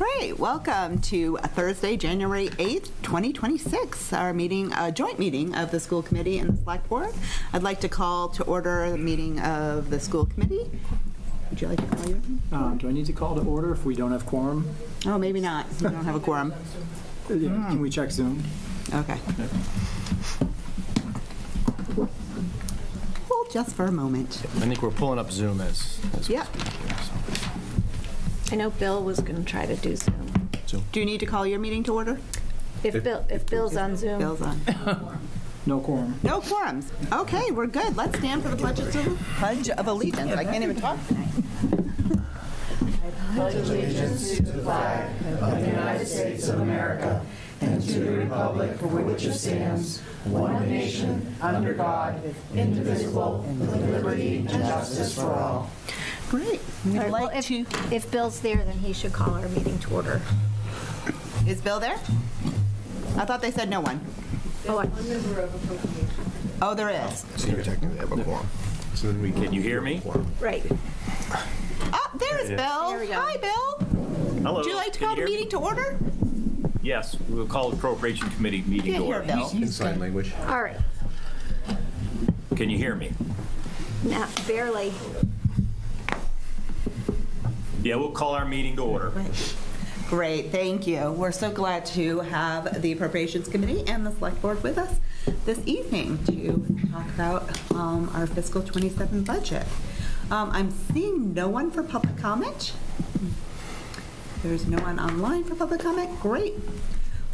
Great. Welcome to Thursday, January 8th, 2026, our meeting, joint meeting of the school committee and the select board. I'd like to call to order the meeting of the school committee. Would you like to call your? Do I need to call to order if we don't have quorum? Oh, maybe not. We don't have a quorum. Can we check Zoom? Okay. Hold just for a moment. I think we're pulling up Zoom as Yep. I know Bill was going to try to do Zoom. Do you need to call your meeting to order? If Bill's on Zoom. Bill's on. No quorum. No quorums. Okay, we're good. Let's stand for the Pledge of Allegiance. I can't even talk tonight. I pledge allegiance to the flag of the United States of America and to the republic for which it stands, one nation, under God, indivisible, with liberty and justice for all. Great. We'd All right, like well, to. if Bill's there, then he should call our meeting to order. Is Bill there? I thought they said no one. Oh, there is. So you technically have a quorum. So then we Can you hear me? Right. Oh, there's Bill. There we go. Hi, Bill. Hello. Would you like to Can call the you hear meeting to order? me? Yes, we'll call the Appropriation Committee meeting Can't to hear order. Bill. in sign language. All right. Can you hear me? Now, barely. Yeah, we'll call our meeting to order. Great, thank you. We're so glad to have the Appropriations Committee and the Select Board with us this evening to talk about our fiscal 27 budget. I'm seeing no one for public comment. There's no one online for public comment. Great.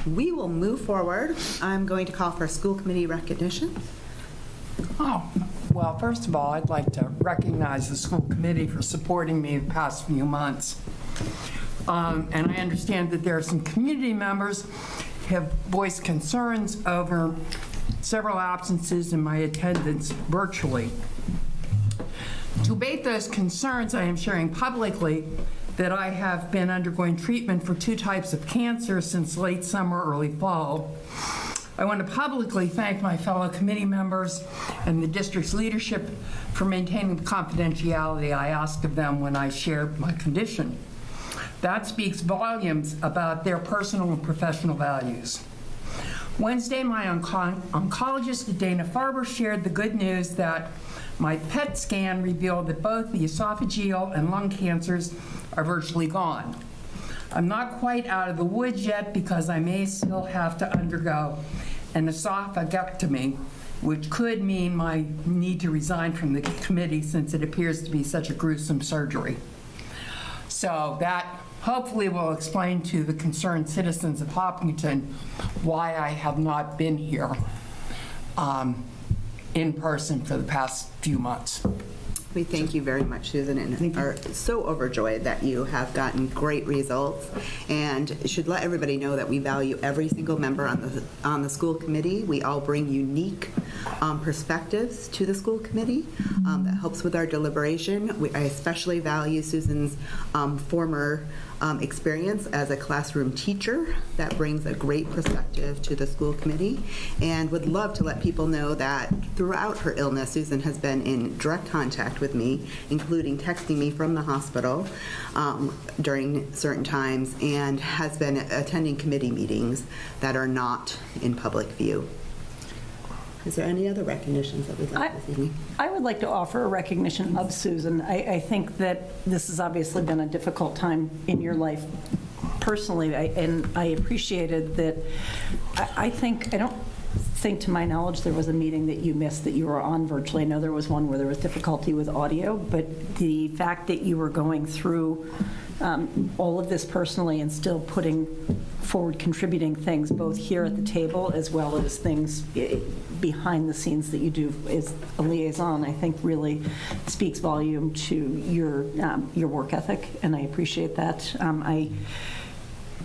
We will move forward. I'm going to call for school committee recognition. Oh, well, first of all, I'd like to recognize the school committee for supporting me the past few months. And I understand that there are some community members have voiced concerns over several absences in my attendance virtually. To abate those concerns, I am sharing publicly that I have been undergoing treatment for 2 types of cancer since late summer, early fall. I want to publicly thank my fellow committee members and the district's leadership for maintaining the confidentiality I asked of them when I shared my condition. That speaks volumes about their personal and professional values. Wednesday, my oncologist, Dana Farber, shared the good news that my PET scan revealed that both the esophageal and lung cancers are virtually gone. I'm not quite out of the woods yet because I may still have to undergo an esophagectomy, which could mean my need to resign from the committee since it appears to be such a gruesome surgery. So that hopefully will explain to the concerned citizens of Hopkinton why I have not been here in person for the past few months. We thank you very much, Susan, and are so overjoyed that you have gotten great results, and should let everybody know that we value every single member on the school committee. We all bring unique perspectives to the school committee that helps with our deliberation. I especially value Susan's former experience as a classroom teacher. That brings a great perspective to the school committee, and would love to let people know that throughout her illness, Susan has been in direct contact with me, including texting me from the hospital during certain times, and has been attending committee meetings that are not in public view. Is there any other recognitions that we'd like this evening? I would like to offer a recognition of Susan. I think that this has obviously been a difficult time in your life personally, and I appreciated that. I don't think, to my knowledge, there was a meeting that you missed that you were on virtually. I know there was one where there was difficulty with audio, but the fact that you were going through all of this personally and still putting forward contributing things both here at the table as well as things behind the scenes that you do as a liaison, I think really speaks volume to your work ethic, and I appreciate that. I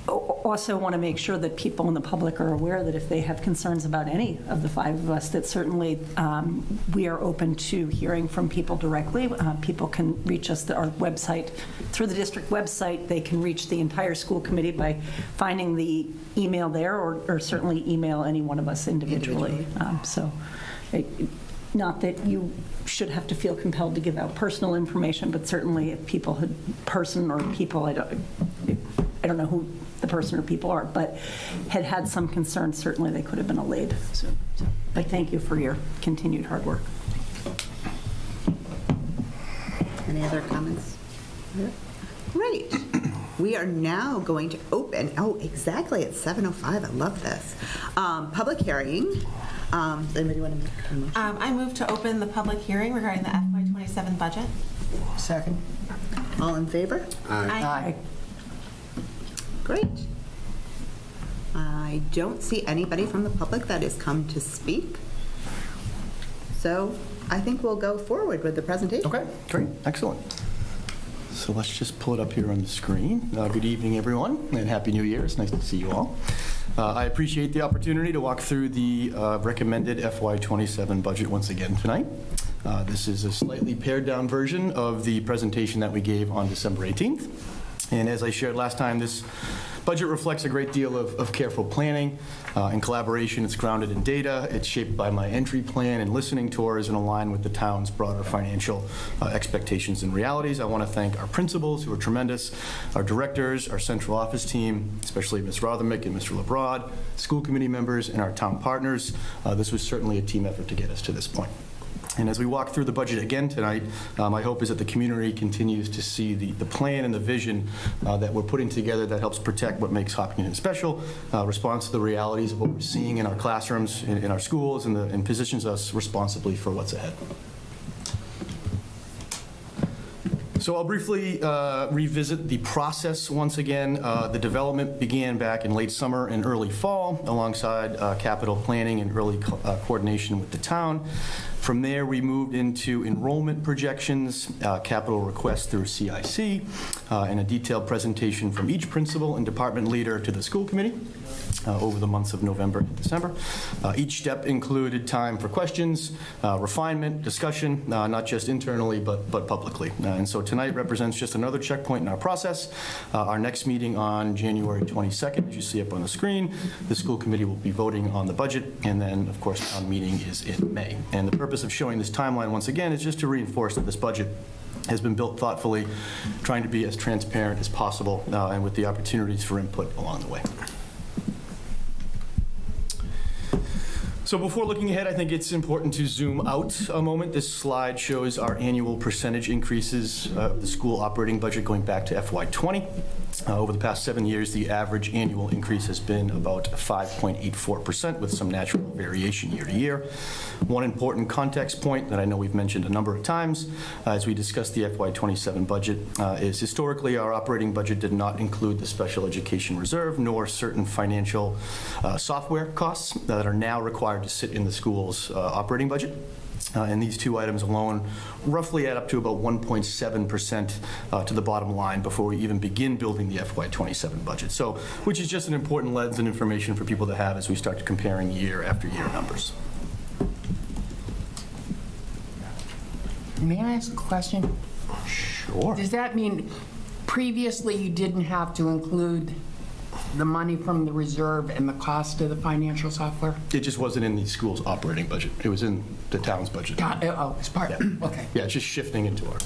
also want to make sure that people in the public are aware that if they have concerns about any of the 5 of us, that certainly we are open to hearing from people directly. People can reach us at our website. Through the district website, they can reach the entire school committee by finding the email there, or certainly email any one of us individually. Not that you should have to feel compelled to give out personal information, but certainly if people had, person or people, I don't know who the person or people are, but had some concerns, certainly they could have been allayed. So I thank you for your continued hard work. Any other comments? Great. We are now going to open, exactly, it's 7:05, I love this. Public hearing. Does anybody want to make a motion? I move to open the public hearing regarding the FY27 budget. Second. All in favor? Aye. Great. I don't see anybody from the public that has come to speak. So I think we'll go forward with the presentation. Okay, great, excellent. So let's just pull it up here on the screen. Good evening, everyone, and Happy New Year. It's nice to see you all. I appreciate the opportunity to walk through the recommended FY27 budget once again tonight. This is a slightly pared-down version of the presentation that we gave on December 18th. And as I shared last time, this budget reflects a great deal of careful planning and collaboration. It's grounded in data. It's shaped by my entry plan and listening tours and aligned with the town's broader financial expectations and realities. I want to thank our principals, who are tremendous, our directors, our central office team, especially Ms. Rothermick and Mr. Lebrod, school committee members, and our town partners. This was certainly a team effort to get us to this point. And as we walk through the budget again tonight, my hope is that the community continues to see the plan and the vision that we're putting together that helps protect what makes Hopkinton special, responds to the realities of what we're seeing in our classrooms, in our schools, and positions us responsibly for what's ahead. So I'll briefly revisit the process once again. The development began back in late summer and early fall alongside capital planning and early coordination with the town. From there, we moved into enrollment projections, capital requests through CIC, and a detailed presentation from each principal and department leader to the school committee over the months of November and December. Each step included time for questions, refinement, discussion, not just internally, but publicly. And so tonight represents just another checkpoint in our process. Our next meeting on January 22nd, as you see up on the screen, the school committee will be voting on the budget, and then, of course, town meeting is in May. And the purpose of showing this timeline once again is just to reinforce that this budget has been built thoughtfully, trying to be as transparent as possible, and with the opportunities for input along the way. So before looking ahead, I think it's important to zoom out a moment. This slide shows our annual percentage increases of the school operating budget going back to FY20. Over the past 7 years, the average annual increase has been about 5.84%, with some natural variation year to year. One important context point that I know we've mentioned a number of times as we discuss the FY27 budget is historically our operating budget did not include the special education reserve nor certain financial software costs that are now required to sit in the school's operating budget. And these two items alone roughly add up to about 1.7% to the bottom line before we even begin building the FY27 budget. So, which is just an important lens and information for people to have as we start comparing year after year numbers. May I ask a question? Sure. Does that mean previously you didn't have to include the money from the reserve and the cost of the financial software? It just wasn't in the school's operating budget. It was in the town's budget. Oh, it's part of it. Okay. Yeah, it's just shifting into our.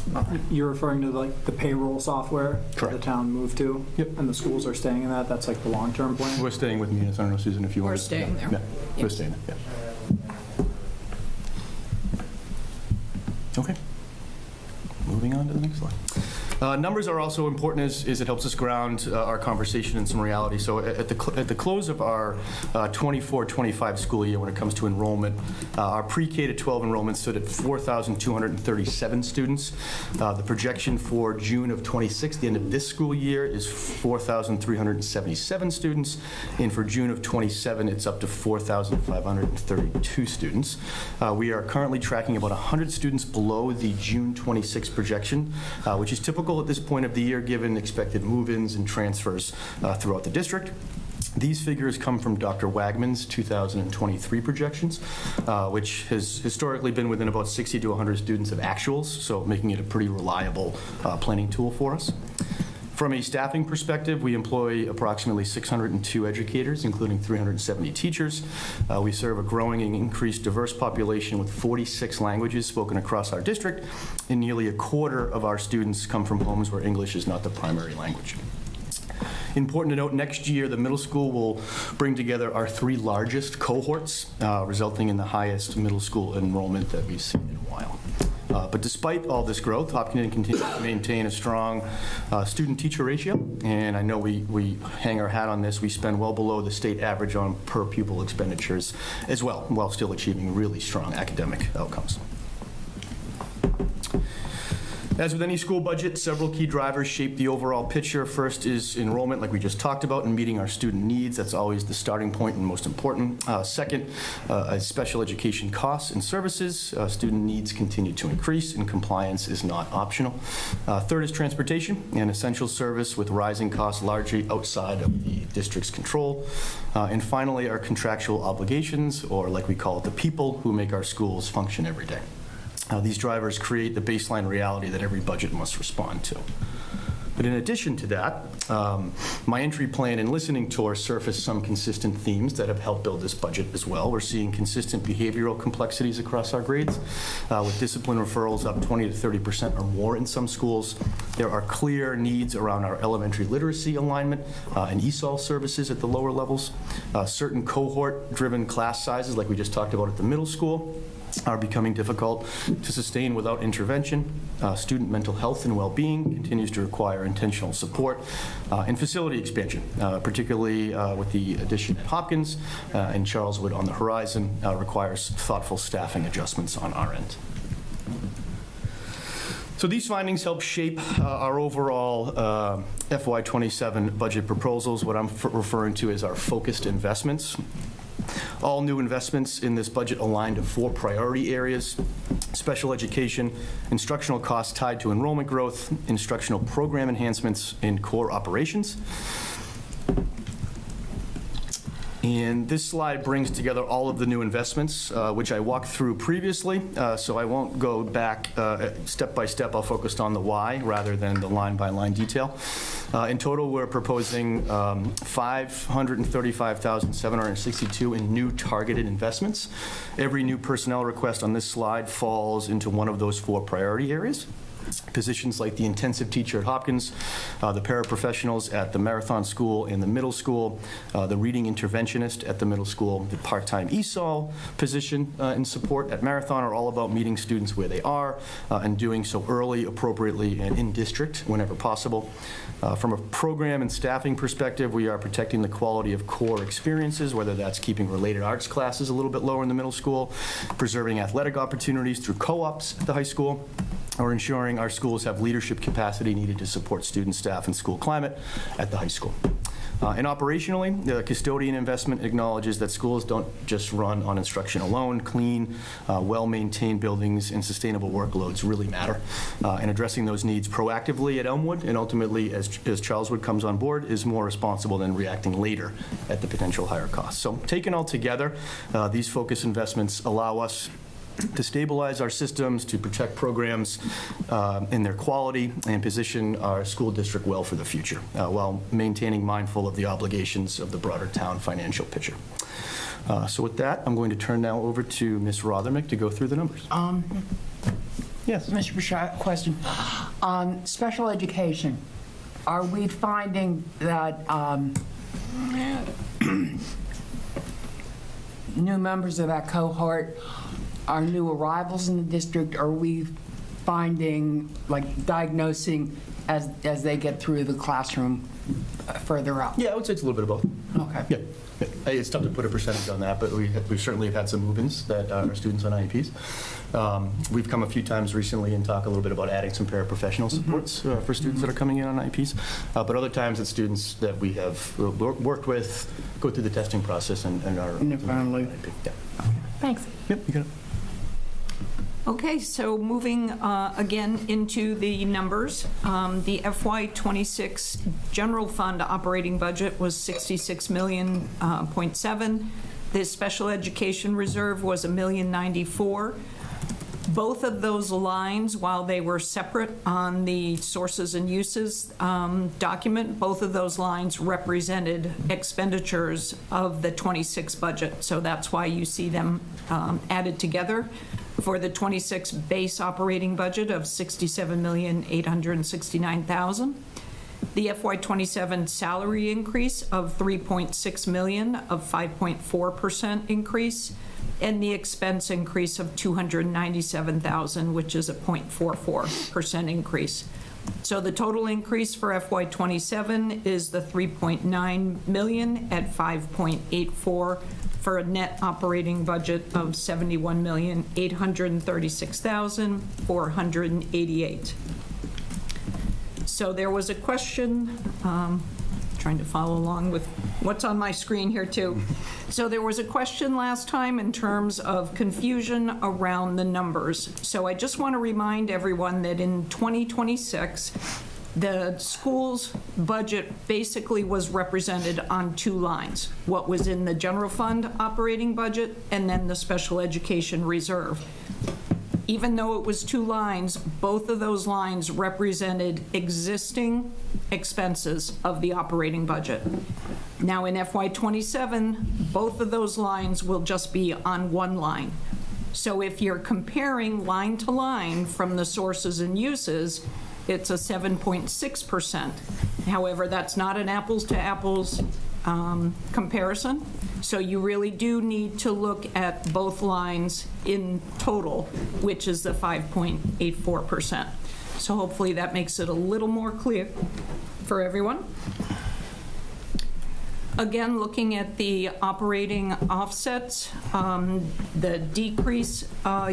You're referring to like the payroll software Correct. the town moved to? Yep. And the schools are staying in that? That's like the long-term plan? We're staying with Munis. I don't know, Susan, if you want. We're staying there. Yeah, we're staying there, yeah. Okay. Moving on to the next slide. Numbers are also important as it helps us ground our conversation in some reality. So at the close of our 24-25 school year, when it comes to enrollment, our pre-K to 12 enrollment stood at 4,237 students. The projection for June of 26, the end of this school year, is 4,377 students, and for June of 27, it's up to 4,532 students. We are currently tracking about 100 students below the June 26 projection, which is typical at this point of the year given expected move-ins and transfers throughout the district. These figures come from Dr. Wagman's 2023 projections, which has historically been within about 60 to 100 students of actuals, so making it a pretty reliable planning tool for us. From a staffing perspective, we employ approximately 602 educators, including 370 teachers. We serve a growing and increased diverse population with 46 languages spoken across our district, and nearly a quarter of our students come from homes where English is not the primary language. Important to note, next year, the middle school will bring together our 3 largest cohorts, resulting in the highest middle school enrollment that we've seen in a while. But despite all this growth, Hopkinton continues to maintain a strong student-teacher ratio, and I know we hang our hat on this. We spend well below the state average on per-pupil expenditures as well, while still achieving really strong academic outcomes. As with any school budget, several key drivers shape the overall picture. First is enrollment, like we just talked about, and meeting our student needs. That's always the starting point and most important. Second, is special education costs and services. Student needs continue to increase, and compliance is not optional. Third is transportation, an essential service with rising costs largely outside of the district's control. And finally, our contractual obligations, or like we call it, the people who make our schools function every day. These drivers create the baseline reality that every budget must respond to. But in addition to that, my entry plan and listening tour surfaced some consistent themes that have helped build this budget as well. We're seeing consistent behavioral complexities across our grades, with discipline referrals up 20 to 30% or more in some schools. There are clear needs around our elementary literacy alignment and ESOL services at the lower levels. Certain cohort-driven class sizes, like we just talked about at the middle school, are becoming difficult to sustain without intervention. Student mental health and well-being continues to require intentional support, and facility expansion, particularly with the addition at Hopkins and Charleswood on the horizon, requires thoughtful staffing adjustments on our end. So these findings help shape our overall FY27 budget proposals, what I'm referring to as our focused investments. All new investments in this budget align to 4 priority areas: special education, instructional costs tied to enrollment growth, instructional program enhancements, and core operations. And this slide brings together all of the new investments, which I walked through previously, so I won't go back step by step. I'll focus on the why rather than the line-by-line detail. In total, we're proposing $535,762 in new targeted investments. Every new personnel request on this slide falls into one of those 4 priority areas. Positions like the intensive teacher at Hopkins, the paraprofessionals at the Marathon School and the middle school, the reading interventionist at the middle school, the part-time ESOL position and support at Marathon are all about meeting students where they are and doing so early, appropriately, and in district whenever possible. From a program and staffing perspective, we are protecting the quality of core experiences, whether that's keeping related arts classes a little bit lower in the middle school, preserving athletic opportunities through co-ops at the high school, or ensuring our schools have leadership capacity needed to support student, staff, and school climate at the high school. And operationally, the custodian investment acknowledges that schools don't just run on instruction alone. Clean, well-maintained buildings and sustainable workloads really matter. And addressing those needs proactively at Elmwood and ultimately as Charleswood comes on board is more responsible than reacting later at the potential higher costs. So taken all together, these focus investments allow us to stabilize our systems, to protect programs in their quality, and position our school district well for the future, while maintaining mindful of the obligations of the broader town financial picture. So with that, I'm going to turn now over to Ms. Rothermick to go through the numbers. Yes. Mr. Bashar, question. On special education, are we finding that new members of that cohort are new arrivals in the district? Are we finding, like, diagnosing as they get through the classroom further up? Yeah, I would say it's a little bit of both. Okay. Yeah. It's tough to put a percentage on that, but we certainly have had some move-ins that are students on IEPs. We've come a few times recently and talk a little bit about adding some paraprofessional supports for students that are coming in on IEPs. But other times it's students that we have worked with, go through the testing process, and are finally. Yeah. Thanks. Yep, you got it. Okay, so moving again into the numbers, the FY26 general fund operating budget was $66.7 million. The special education reserve was $1,094,000. Both of those lines, while they were separate on the sources and uses document, both of those lines represented expenditures of the 26 budget. So that's why you see them added together. For the 26 base operating budget of $67,869,000. The FY27 salary increase of $3.6 million, of 5.4% increase, and the expense increase of $297,000, which is a 0.44% increase. So the total increase for FY27 is the $3.9 million at 5.84 for a net operating budget of $71,836,488. So there was a question, trying to follow along with what's on my screen here too. So there was a question last time in terms of confusion around the numbers. So I just want to remind everyone that in 2026, the school's budget basically was represented on two lines: what was in the general fund operating budget and then the special education reserve. Even though it was two lines, both of those lines represented existing expenses of the operating budget. Now in FY27, both of those lines will just be on one line. So if you're comparing line to line from the sources and uses, it's a 7.6%. However, that's not an apples to apples comparison. So you really do need to look at both lines in total, which is the 5.84%. So hopefully that makes it a little more clear for everyone. Again, looking at the operating offsets, the decrease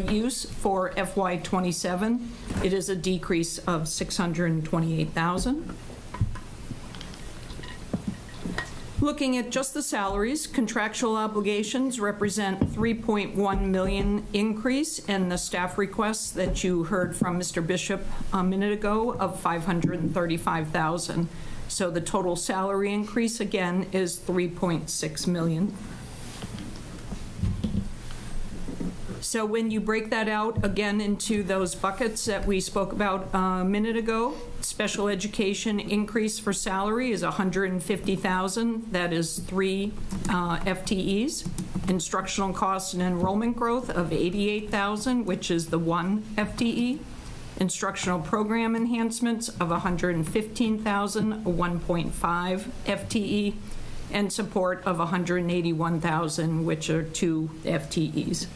use for FY27, it is a decrease of $628,000. Looking at just the salaries, contractual obligations represent $3.1 million increase, and the staff requests that you heard from Mr. Bishop a minute ago of $535,000. So the total salary increase again is $3.6 million. So when you break that out again into those buckets that we spoke about a minute ago, special education increase for salary is $150,000. That is 3 FTEs. Instructional costs and enrollment growth of $88,000, which is the 1 FTE. Instructional program enhancements of $115,000, a 1.5 FTE. And support of $181,000, which are 2 FTEs.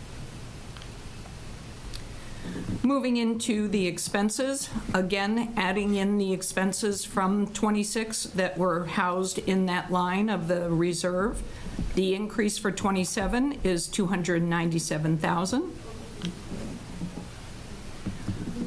Moving into the expenses, again, adding in the expenses from 26 that were housed in that line of the reserve. The increase for 27 is $297,000.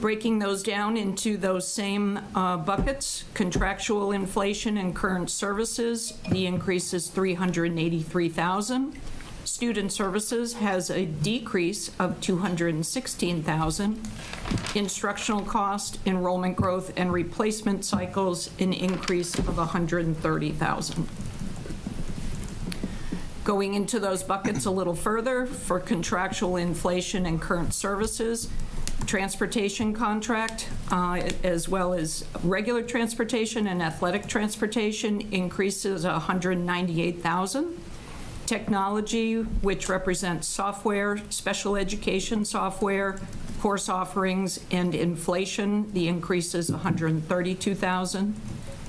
Breaking those down into those same buckets, contractual inflation and current services, the increase is $383,000. Student services has a decrease of $216,000. Instructional cost, enrollment growth, and replacement cycles, an increase of $130,000. Going into those buckets a little further, for contractual inflation and current services, transportation contract, as well as regular transportation and athletic transportation, increases $198,000. Technology, which represents software, special education software, course offerings, and inflation, the increase is $132,000.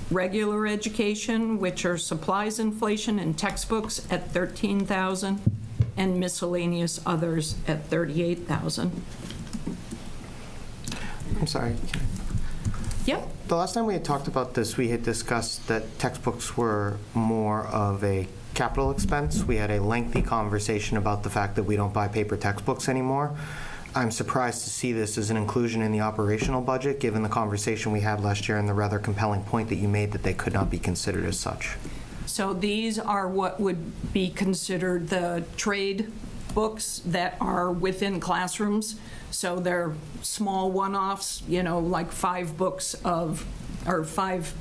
Regular education, which are supplies inflation and textbooks, at $13,000, and miscellaneous others at $38,000. I'm sorry. Yep. The last time we had talked about this, we had discussed that textbooks were more of a capital expense. We had a lengthy conversation about the fact that we don't buy paper textbooks anymore. I'm surprised to see this as an inclusion in the operational budget, given the conversation we had last year and the rather compelling point that you made that they could not be considered as such. So these are what would be considered the trade books that are within classrooms. So they're small one-offs, you know, like 5 books of, or 5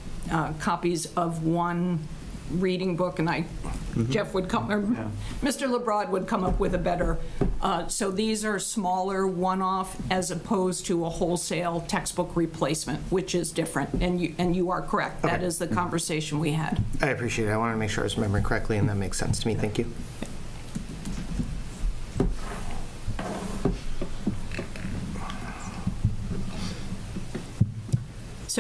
copies of one reading book, and Jeff would come, or Mr. LeBrod would come up with a better. So these are smaller one-off as opposed to a wholesale textbook replacement, which is different. And you are correct. Okay. That is the conversation we had. I appreciate it. I wanted to make sure I was remembering correctly, and that makes sense to me. Thank you.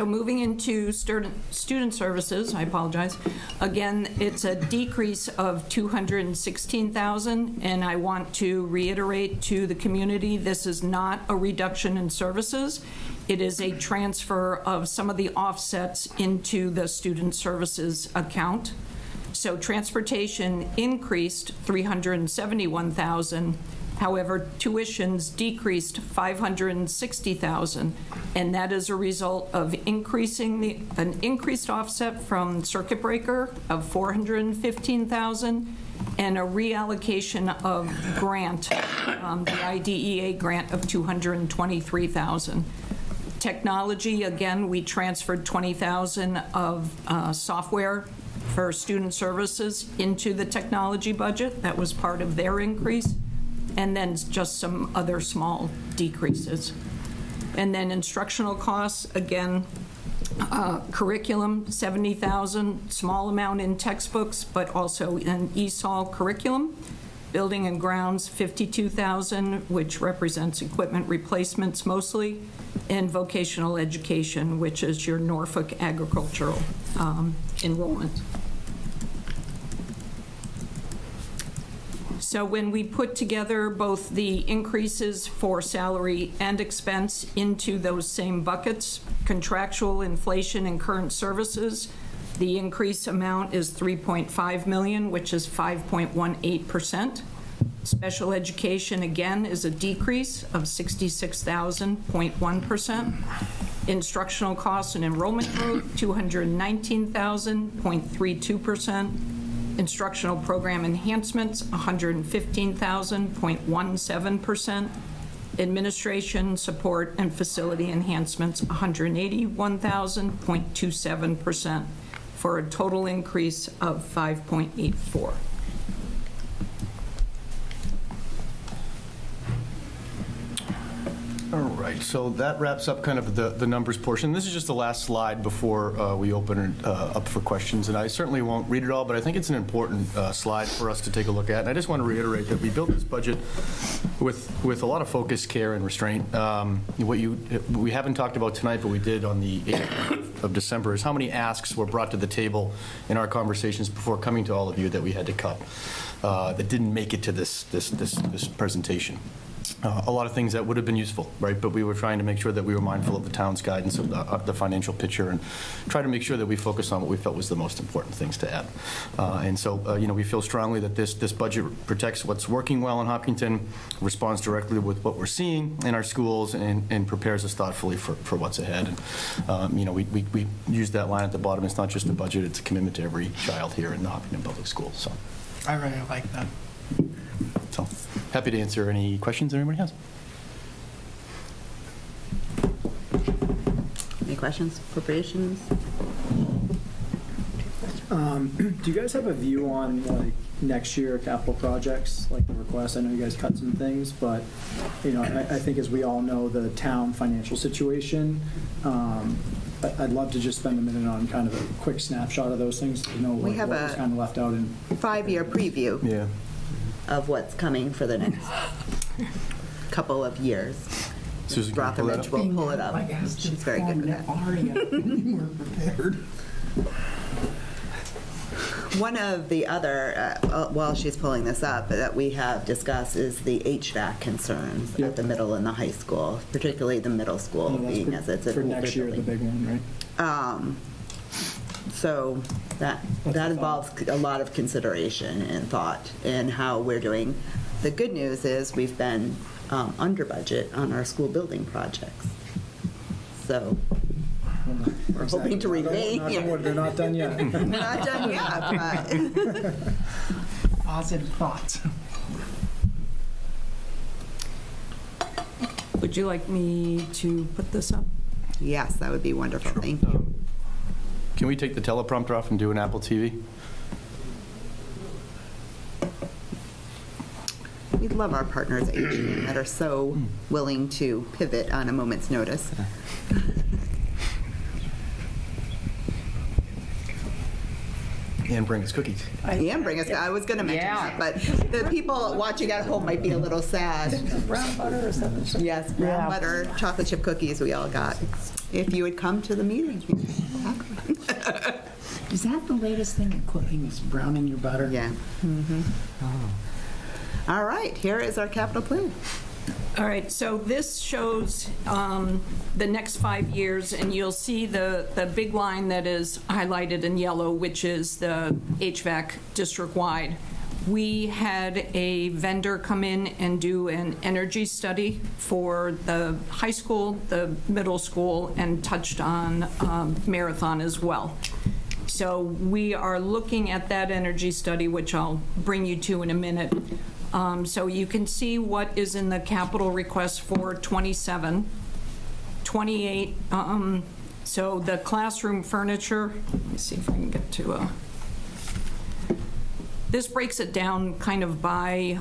So moving into student services, I apologize. Again, it's a decrease of $216,000, and I want to reiterate to the community, this is not a reduction in services. It is a transfer of some of the offsets into the student services account. So transportation increased $371,000. However, tuitions decreased $560,000, and that is a result of an increased offset from circuit breaker of $415,000 and a reallocation of grant, the IDEA grant of $223,000. Technology, again, we transferred $20,000 of software for student services into the technology budget. That was part of their increase. And then just some other small decreases. And then instructional costs, again, curriculum, $70,000, small amount in textbooks, but also in ESOL curriculum. Building and grounds, $52,000, which represents equipment replacements mostly, and vocational education, which is your Norfolk agricultural enrollment. So when we put together both the increases for salary and expense into those same buckets, contractual, inflation, and current services, the increase amount is $3.5 million, which is 5.18%. Special education, again, is a decrease of $66,000.1%. Instructional costs and enrollment growth, $219,000.32%. Instructional program enhancements, $115,000.17%. Administration, support, and facility enhancements, $181,000.27%, for a total increase of 5.84%. All right, so that wraps up kind of the numbers portion. This is just the last slide before we open it up for questions, and I certainly won't read it all, but I think it's an important slide for us to take a look at. And I just want to reiterate that we built this budget with a lot of focus, care, and restraint. We haven't talked about tonight, but we did on the 8th of December, is how many asks were brought to the table in our conversations before coming to all of you that we had to cut, that didn't make it to this presentation. A lot of things that would have been useful, right? But we were trying to make sure that we were mindful of the town's guidance of the financial picture and try to make sure that we focus on what we felt was the most important things to add. And so, we feel strongly that this budget protects what's working well in Hopkinton, responds directly with what we're seeing in our schools, and prepares us thoughtfully for what's ahead. And, we use that line at the bottom. It's not just a budget, it's a commitment to every child here in the Hopkinton Public Schools. So I really like that. So happy to answer any questions anybody has. Any questions? Appropriations? Do you guys have a view on like next year capital projects, like the request? I know you guys cut some things, but I think as we all know the town financial situation, I'd love to just spend a minute on kind of a quick snapshot of those things. We have what was kind of left out in 5-year preview. Yeah. Of what's coming for the next couple of years. Susan, Rother Ridge will pull it up. She's very good with that. We're prepared. One of the other, while she's pulling this up, that we have discussed is the HVAC concerns at the middle and the high school, particularly the middle school, being as it's an older next year, building. the big one, right? So that involves a lot of consideration and thought in how we're doing. The good news is we've been under budget on our school building projects. So we're hoping to remain here. They're not done yet. They're not done yet, but Positive thoughts. Would you like me to put this up? yes, that would be wonderful. Sure. Thank you. Can we take the teleprompter off and do an Apple TV? We love our partners at HM that are so willing to pivot on a moment's notice. And bring us cookies. And bring us, I was going to mention that, but the people watching at home might be a little sad. Brown butter or something. Yes, brown butter, chocolate chip cookies we all got. if you would come to the meeting. Is that the latest thing in cooking, is browning your butter? Yeah. All right, here is our capital plan. All right, so this shows the next 5 years, and you'll see the big line that is highlighted in yellow, which is the HVAC district-wide. We had a vendor come in and do an energy study for the high school, the middle school, and touched on Marathon as well. So we are looking at that energy study, which I'll bring you to in a minute. So you can see what is in the capital request for 27, 28. So the classroom furniture, let me see if I can get to a, this breaks it down kind of by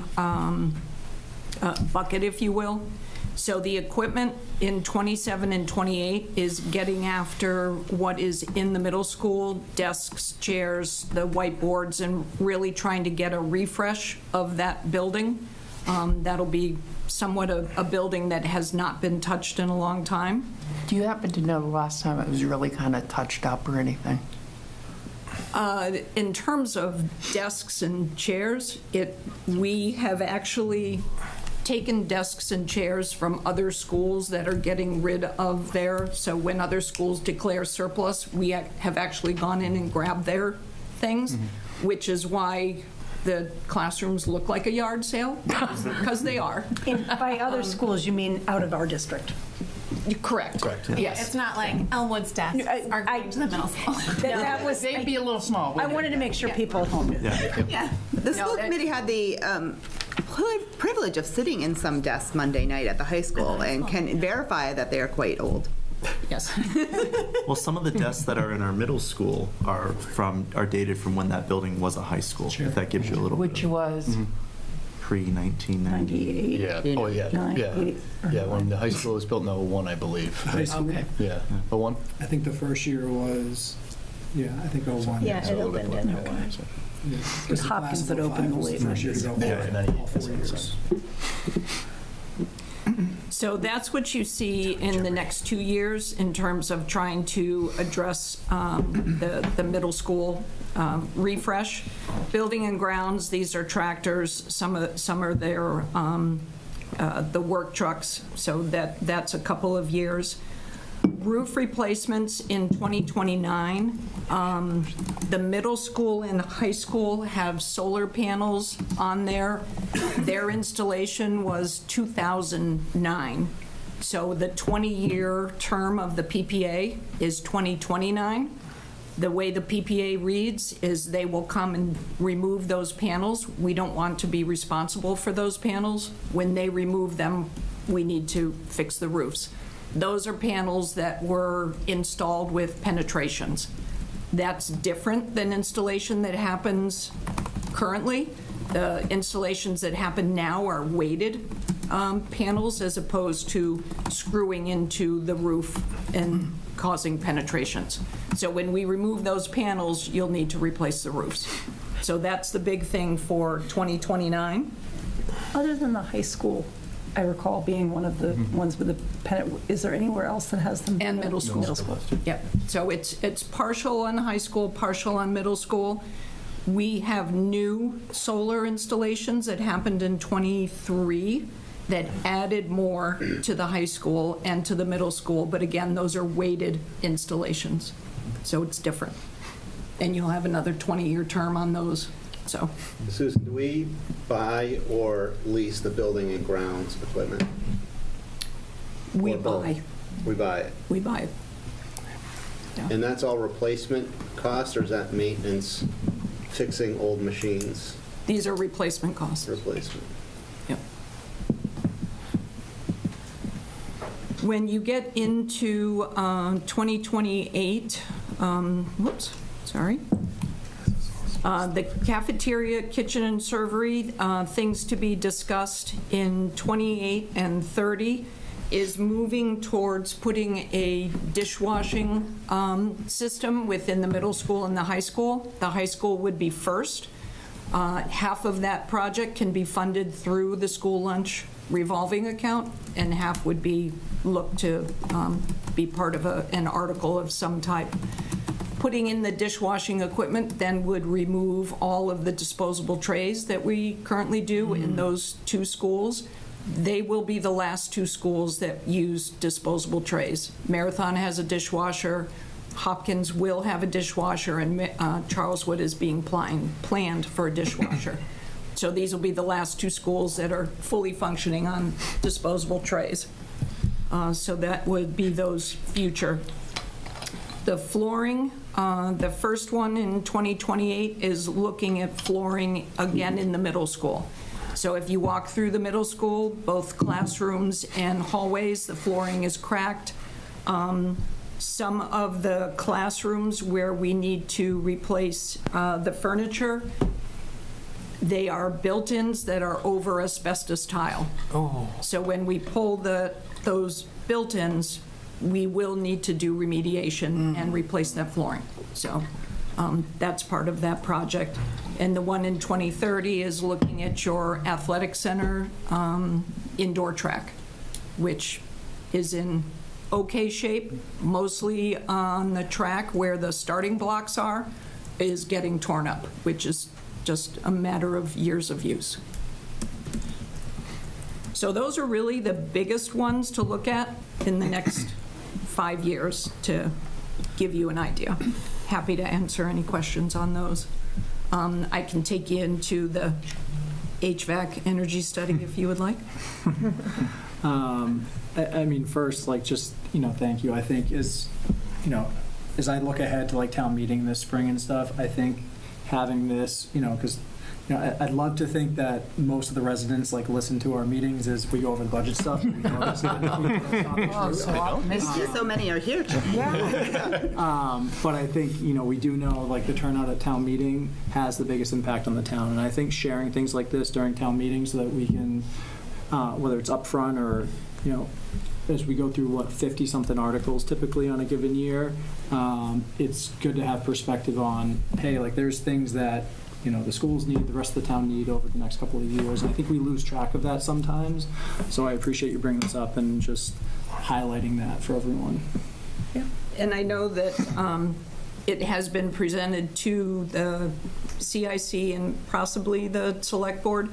bucket, if you will. So the equipment in 27 and 28 is getting after what is in the middle school, desks, chairs, the whiteboards, and really trying to get a refresh of that building. That'll be somewhat a building that has not been touched in a long time. Do you happen to know the last time it was really kind of touched up or anything? In terms of desks and chairs, we have actually taken desks and chairs from other schools that are getting rid of their, so when other schools declare surplus, we have actually gone in and grabbed their things, which is why the classrooms look like a yard sale, because they are. And by other schools, you mean out of our district? Correct. Correct. Yes. It's not like Elmwood's desks are going to the middle school. That was, They'd be a little small. I wanted to make sure people at home knew. Yeah. The school committee had the privilege of sitting in some desks Monday night at the high school and can verify that they are quite old. Yes. Well, some of the desks that are in our middle school are dated from when that building was a high school. If that gives you a little Which bit of was? pre-1990. Yeah, oh, yeah, when the high school was built in 01, I believe. High school? Okay. Yeah, 01? I think the first year was, I think 01. Yeah, it opened in 01. Yeah. It was Hopkins that opened the late First year to go all 4 years. So that's what you see in the next 2 years in terms of trying to address the middle school refresh. Building and grounds, these are tractors, some are their, the work trucks, so that's a couple of years. Roof replacements in 2029. The middle school and high school have solar panels on there. Their installation was 2009. So the 20-year term of the PPA is 2029. The way the PPA reads is they will come and remove those panels. We don't want to be responsible for those panels. When they remove them, we need to fix the roofs. Those are panels that were installed with penetrations. That's different than installation that happens currently. The installations that happen now are weighted panels as opposed to screwing into the roof and causing penetrations. So when we remove those panels, you'll need to replace the roofs. So that's the big thing for 2029. Other than the high school, I recall being one of the ones with the is there anywhere else that has them? And middle school. Middle school. Yep. So it's partial on high school, partial on middle school. We have new solar installations that happened in '23 that added more to the high school and to the middle school. But again, those are weighted installations. So it's different. And you'll have another 20-year term on those. So. Susan, do we buy or lease the building and grounds equipment? We Or both? buy. We buy it. We buy it. Yeah. And that's all replacement cost, or is that maintenance, fixing old machines? These are replacement costs. Replacement. Yep. When you get into 2028, whoops, sorry. The cafeteria, kitchen, and servery, things to be discussed in 28 and 30 is moving towards putting a dishwashing system within the middle school and the high school. The high school would be first. Half of that project can be funded through the school lunch revolving account, and half would be looked to be part of an article of some type. Putting in the dishwashing equipment then would remove all of the disposable trays that we currently do in those 2 schools. They will be the last 2 schools that use disposable trays. Marathon has a dishwasher, Hopkins will have a dishwasher, and Charleswood is being planned for a dishwasher. So these will be the last 2 schools that are fully functioning on disposable trays. So that would be those future. The flooring, the first one in 2028 is looking at flooring again in the middle school. So if you walk through the middle school, both classrooms and hallways, the flooring is cracked. Some of the classrooms where we need to replace the furniture, they are built-ins that are over asbestos tile. Oh. So when we pull those built-ins, we will need to do remediation and replace that flooring. So that's part of that project. And the one in 2030 is looking at your athletic center indoor track, which is in okay shape, mostly on the track where the starting blocks are, is getting torn up, which is just a matter of years of use. So those are really the biggest ones to look at in the next 5 years to give you an idea. Happy to answer any questions on those. I can take you into the HVAC energy study if you would like. I mean, first, like, just, thank you. I think as I look ahead to like town meeting this spring and stuff, I think having this, because I'd love to think that most of the residents like listen to our meetings as we go over the budget stuff. So many are here. But I think, we do know like the turnout at town meeting has the biggest impact on the town. And I think sharing things like this during town meetings so that we can, whether it's upfront or, as we go through, 50-something articles typically on a given year, it's good to have perspective on, hey, like there's things that, the schools need, the rest of the town need over the next couple of years. And I think we lose track of that sometimes. So I appreciate you bringing this up and just highlighting that for everyone. Yeah. And I know that it has been presented to the CIC and possibly the select board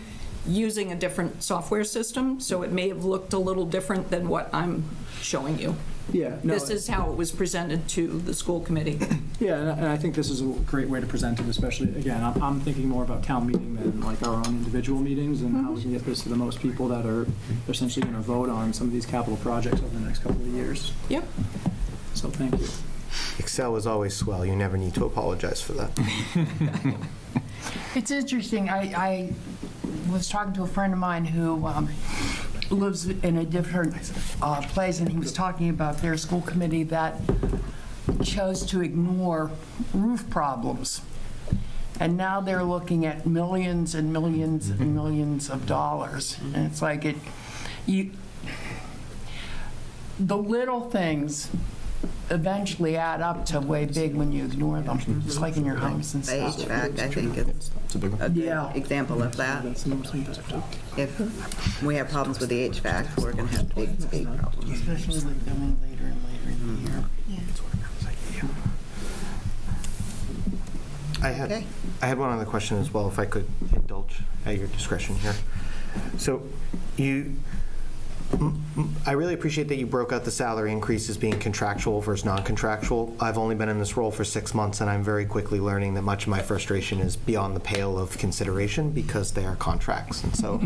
using a different software system, so it may have looked a little different than what I'm showing you. Yeah, no, this is how it was presented to the school committee. Yeah, and I think this is a great way to present it, especially, again, I'm thinking more about town meeting than like our own individual meetings and how we can get this to the most people that are essentially going to vote on some of these capital projects over the next couple of years. Yep. So thank you. Excel is always swell. You never need to apologize for that. It's interesting. I was talking to a friend of mine who lives in a different place, and he was talking about their school committee that chose to ignore roof problems. And now they're looking at millions and millions and millions of dollars. And it's like the little things eventually add up to way big when you ignore them. Just like in your homes and stuff. The HVAC, I think, is a good example of that. If we have problems with the HVAC, we're going to have big problems. Especially like coming later and later in the year. I had one other question as well, if I could indulge at your discretion here. So I really appreciate that you broke out the salary increases being contractual versus non-contractual. I've only been in this role for 6 months, and I'm very quickly learning that much of my frustration is beyond the pale of consideration because they are contracts. And so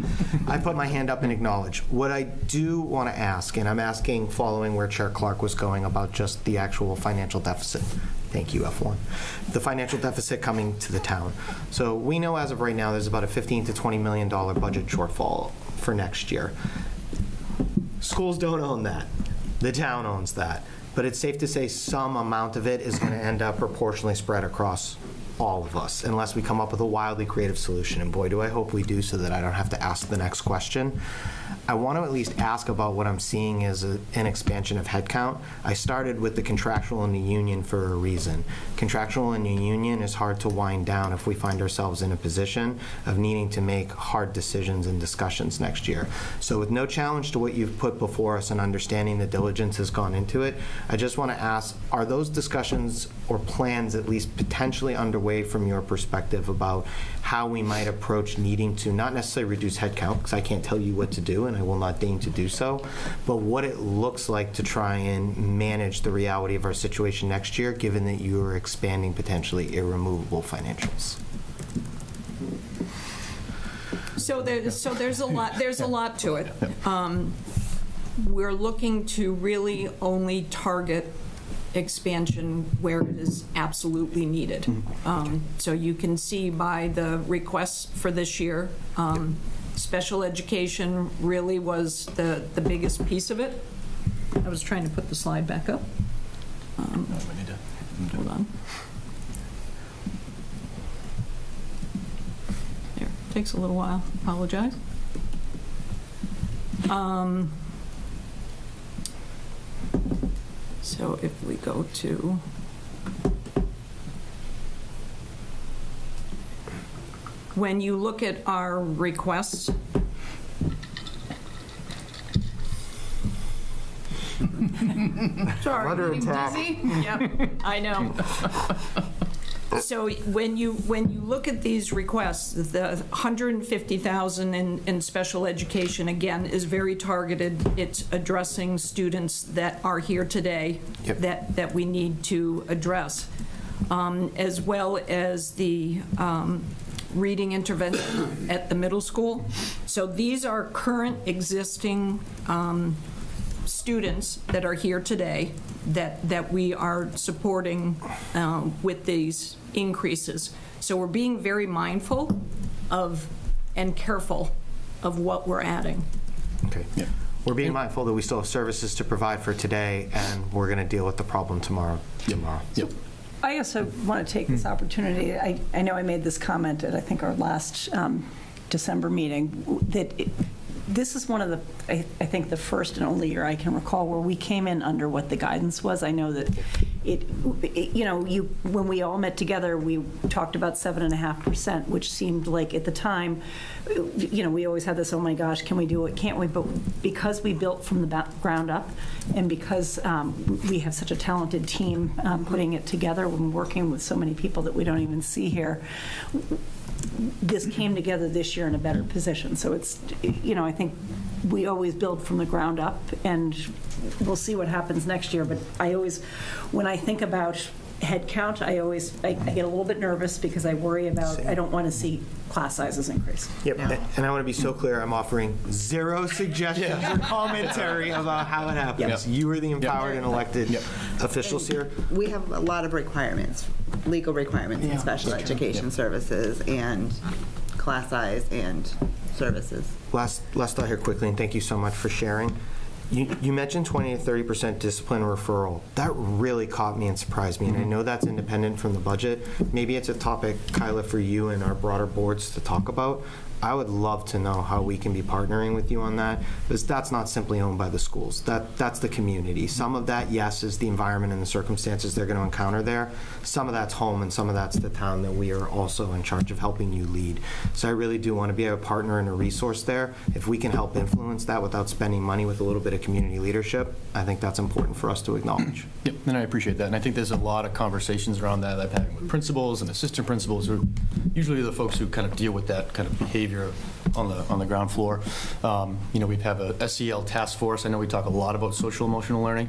I put my hand up and acknowledge. What I do want to ask, and I'm asking following where Chair Clark was going about just the actual financial deficit. Thank you, F1. The financial deficit coming to the town. So we know as of right now there's about a $15 to $20 million budget shortfall for next year. Schools don't own that. The town owns that. But it's safe to say some amount of it is going to end up proportionally spread across all of us, unless we come up with a wildly creative solution. And boy, do I hope we do so that I don't have to ask the next question. I want to at least ask about what I'm seeing as an expansion of headcount. I started with the contractual and the union for a reason. Contractual and the union is hard to wind down if we find ourselves in a position of needing to make hard decisions and discussions next year. So with no challenge to what you've put before us and understanding the diligence has gone into it, I just want to ask, are those discussions or plans at least potentially underway from your perspective about how we might approach needing to not necessarily reduce headcount, because I can't tell you what to do and I will not deign to do so, but what it looks like to try and manage the reality of our situation next year, given that you are expanding potentially irremovable financials? So there's a lot to it. We're looking to really only target expansion where it is absolutely needed. So you can see by the requests for this year, special education really was the biggest piece of it. I was trying to put the slide back up. Hold on. There, takes a little while, apologize. So if we go to when you look at our requests, sorry, under attack. Yep, I know. So when you look at these requests, the 150,000 in special education, again, is very targeted. It's addressing students that are here today. Yep. that we need to address, as well as the reading intervention at the middle school. So these are current existing students that are here today that we are supporting with these increases. So we're being very mindful of and careful of what we're adding. Okay. Yeah. We're being mindful that we still have services to provide for today, and we're going to deal with the problem tomorrow. Yep. I also want to take this opportunity. I know I made this comment at, I think, our last December meeting, that this is one of the, I think, the first and only year I can recall where we came in under what the guidance was. I know that when we all met together, we talked about 7.5%, which seemed like at the time, we always had this, oh my gosh, can we do it, can't we? But because we built from the ground up, and because we have such a talented team putting it together and working with so many people that we don't even see here, this came together this year in a better position. So it's, I think we always build from the ground up, and we'll see what happens next year. But I always, when I think about head count, I get a little bit nervous because I worry about, I don't want to see class sizes increase. Yep, and I want to be so clear, I'm offering zero suggestions or commentary about how it happens. Yep. You are the empowered and elected officials here. We have a lot of requirements, legal requirements in special education services and class size and services. Last thought here quickly, and thank you so much for sharing. You mentioned 20 to 30% discipline referral. That really caught me and surprised me, and I know that's independent from the budget. Maybe it's a topic, Kyla, for you and our broader boards to talk about. I would love to know how we can be partnering with you on that, because that's not simply owned by the schools. That's the community. Some of that, yes, is the environment and the circumstances they're going to encounter there. Some of that's home, and some of that's the town that we are also in charge of helping you lead. So I really do want to be a partner and a resource there. If we can help influence that without spending money with a little bit of community leadership, I think that's important for us to acknowledge. Yep, and I appreciate that. And I think there's a lot of conversations around that I've had with principals and assistant principals, who are usually the folks who kind of deal with that kind of behavior on the ground floor. We have a SEL task force. I know we talk a lot about social emotional learning,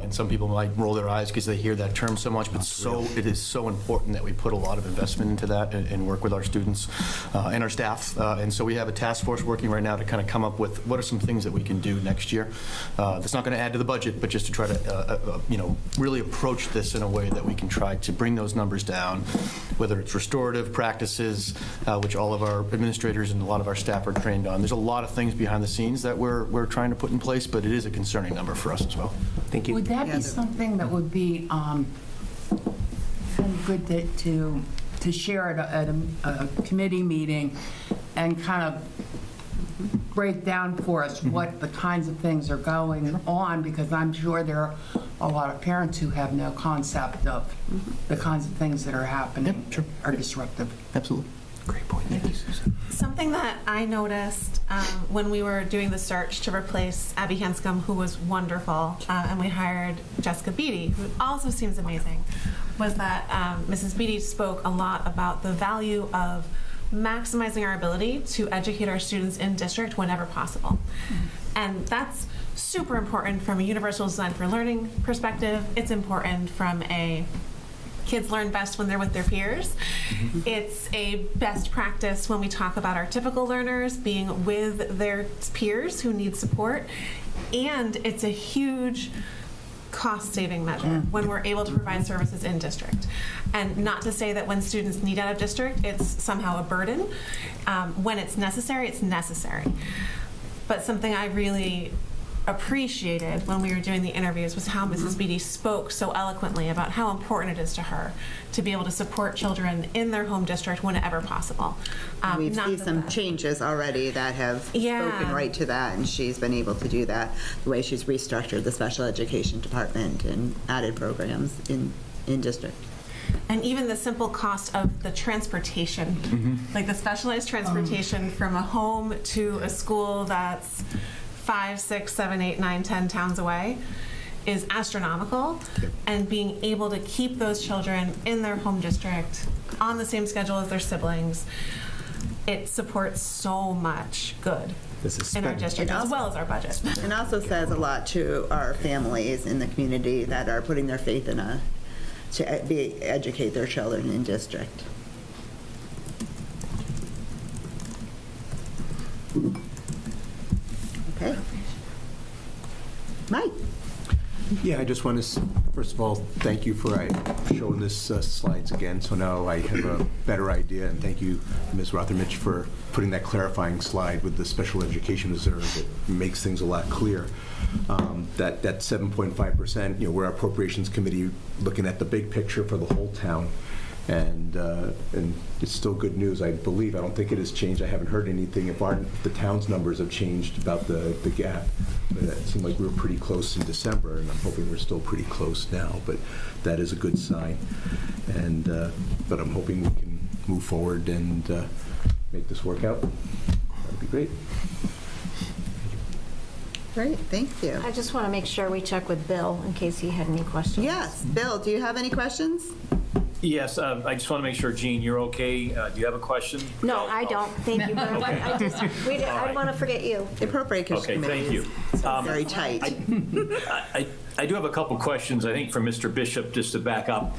and some people might roll their eyes because they hear that term so much, but it is so important that we put a lot of investment into that and work with our students and our staff. And so we have a task force working right now to kind of come up with what are some things that we can do next year. That's not going to add to the budget, but just to try to really approach this in a way that we can try to bring those numbers down, whether it's restorative practices, which all of our administrators and a lot of our staff are trained on. There's a lot of things behind the scenes that we're trying to put in place, but it is a concerning number for us as well. Thank you. Would that be something that would be kind of good to share at a committee meeting, and kind of break down for us what the kinds of things are going on, because I'm sure there are a lot of parents who have no concept of the kinds of things that are happening are disruptive. Absolutely. Great point. Thank you, Susan. Something that I noticed when we were doing the search to replace Abby Hanscom, who was wonderful, and we hired Jessica Beatty, who also seems amazing, was that Mrs. Beatty spoke a lot about the value of maximizing our ability to educate our students in district whenever possible. And that's super important from a universal design for learning perspective. It's important from a kids learn best when they're with their peers. It's a best practice when we talk about our typical learners being with their peers who need support. And it's a huge cost-saving measure when we're able to provide services in district. And not to say that when students need out of district, it's somehow a burden. When it's necessary, it's necessary. But something I really appreciated when we were doing the interviews was how Mrs. Beatty spoke so eloquently about how important it is to her to be able to support children in their home district whenever possible. We've seen some changes already that have spoken right to that, and she's been able to do that, the way she's restructured the special education department and added programs in district. And even the simple cost of the transportation, like the specialized transportation from a home to a school that's 5, 6, 7, 8, 9, 10 towns away is astronomical. And being able to keep those children in their home district on the same schedule as their siblings, it supports so much good in our district as well as our budget. And also says a lot to our families in the community that are putting their faith in to educate their children in district. Okay. Mike. Yeah, I just want to, first of all, thank you for showing this slides again, so now I have a better idea, and thank you, Ms. Rothermich, for putting that clarifying slide with the special education reserve. It makes things a lot clearer. That 7.5%, we're our appropriations committee looking at the big picture for the whole town. And it's still good news, I believe. I don't think it has changed. I haven't heard anything if the town's numbers have changed about the gap. But it seemed like we were pretty close in December, and I'm hoping we're still pretty close now. But that is a good sign. And but I'm hoping we can move forward and make this work out. That would be great. Great, thank you. I just want to make sure we check with Bill in case he had any questions. Yes, Bill, do you have any questions? Yes, I just want to make sure, Jean, you're okay. Do you have a question? No, I don't. Thank you very much. I didn't want to forget you. The appropriations committee is very tight. I do have a couple questions, I think, for Mr. Bishop, just to back up.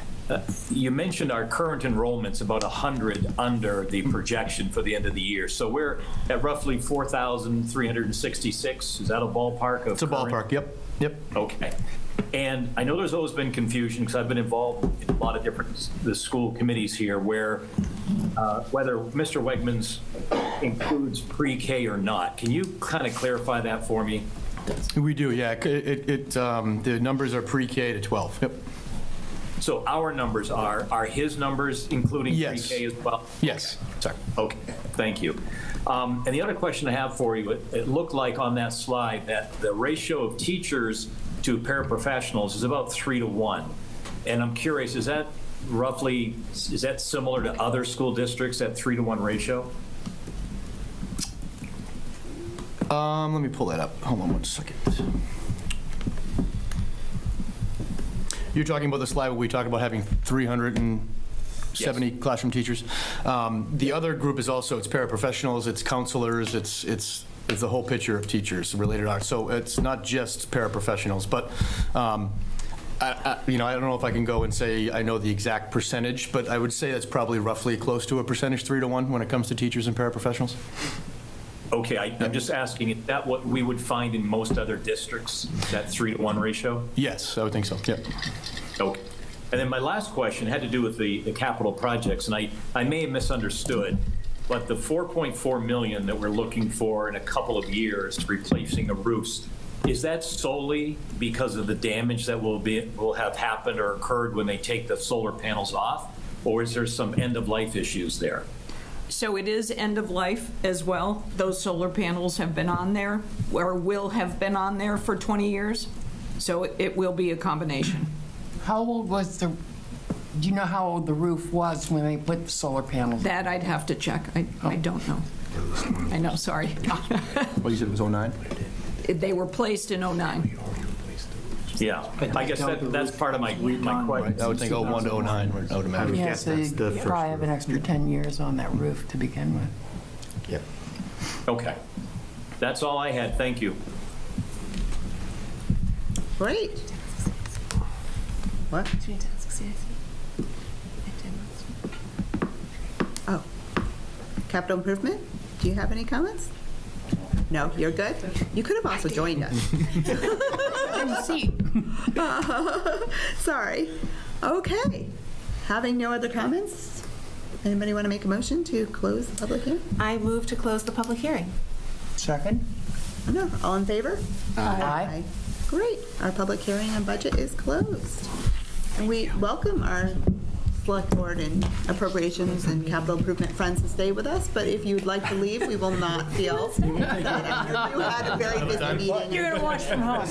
You mentioned our current enrollment's about 100 under the projection for the end of the year. So we're at roughly 4,366. Is that a ballpark? It's a ballpark, yep. Okay. And I know there's always been confusion because I've been involved in a lot of different school committees here where whether Mr. Wegmans includes pre-K or not. Can you kind of clarify that for me? We do, yeah. The numbers are pre-K to 12. Yep. So our numbers are his numbers including pre-K as well? Yes. Sorry. Okay, thank you. And the other question I have for you, it looked like on that slide that the ratio of teachers to paraprofessionals is about 3 to 1. And I'm curious, is that similar to other school districts, that 3 to 1 ratio? Let me pull that up. Hold on one second. You're talking about the slide where we talk about having 370 classroom teachers. The other group is also, it's paraprofessionals, it's counselors, it's the whole picture of teachers related art. So it's not just paraprofessionals, but I don't know if I can go and say I know the exact percentage, but I would say that's probably roughly close to a percentage, 3 to 1, when it comes to teachers and paraprofessionals. Okay, I'm just asking, is that what we would find in most other districts, that 3 to 1 ratio? Yes, I would think so, yeah. Okay. And then my last question had to do with the capital projects, and I may have misunderstood, but the $4.4 million that we're looking for in a couple of years replacing the roofs, is that solely because of the damage that will have happened or occurred when they take the solar panels off, or is there some end-of-life issues there? So it is end of life as well. Those solar panels have been on there, or will have been on there for 20 years. So it will be a combination. How old was do you know how old the roof was when they put the solar panels? That I'd have to check. I don't know. I know, sorry. Well, you said it was 09? They were placed in 09. Yeah, I guess that's part of my question. I would think 01 to 09, I would imagine. Yeah, so you probably have an extra 10 years on that roof to begin with. Yep. Okay. That's all I had. Thank you. Great. What? Oh, capital improvement? Do you have any comments? No, you're good? You could have also joined us. Sorry. Okay. Having no other comments, anybody want to make a motion to close the public hearing? I move to close the public hearing. Second? No, all in favor? Aye. Great. Our public hearing on budget is closed. And we welcome our select board and appropriations and capital improvement friends to stay with us, but if you'd like to leave, we will not feel. You had a very busy meeting. You're going to watch from home,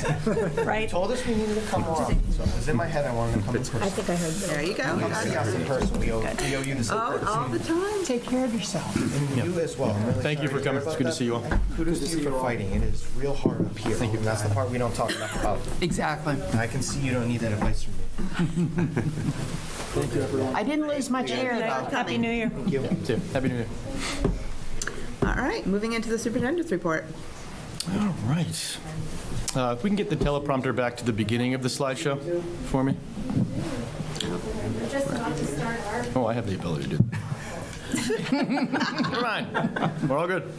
right? Told us we needed to come more often, so it was in my head I wanted to come in person. I think I heard that. There you go. Come see us in person. We owe you the same Oh, all the time. Take care of yourself. And you as well. I'm really Thank you sorry for coming. hear It's good to about see you all. that. Kudos to you for fighting. It is real hard up here. Thank you. That's the part we don't talk enough about. Exactly. I can see you don't need that advice from me. Thank you, everyone. I didn't lose my chair, though. Happy New Year. Thank you. Yeah, Happy New Year. All right, moving into the superintendent's report. All right. If we can get the teleprompter back to the beginning of the slideshow for me. Oh, I have the ability to do that. Never mind. We're all good.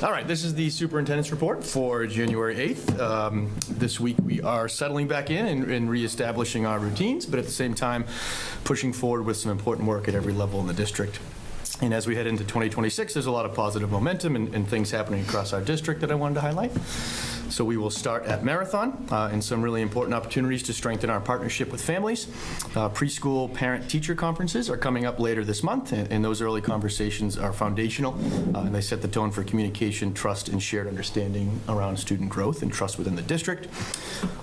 All right, this is the superintendent's report for January 8th. This week we are settling back in and reestablishing our routines, but at the same time pushing forward with some important work at every level in the district. And as we head into 2026, there's a lot of positive momentum and things happening across our district that I wanted to highlight. So we will start at Marathon and some really important opportunities to strengthen our partnership with families. Preschool parent-teacher conferences are coming up later this month, and those early conversations are foundational, and they set the tone for communication, trust, and shared understanding around student growth and trust within the district.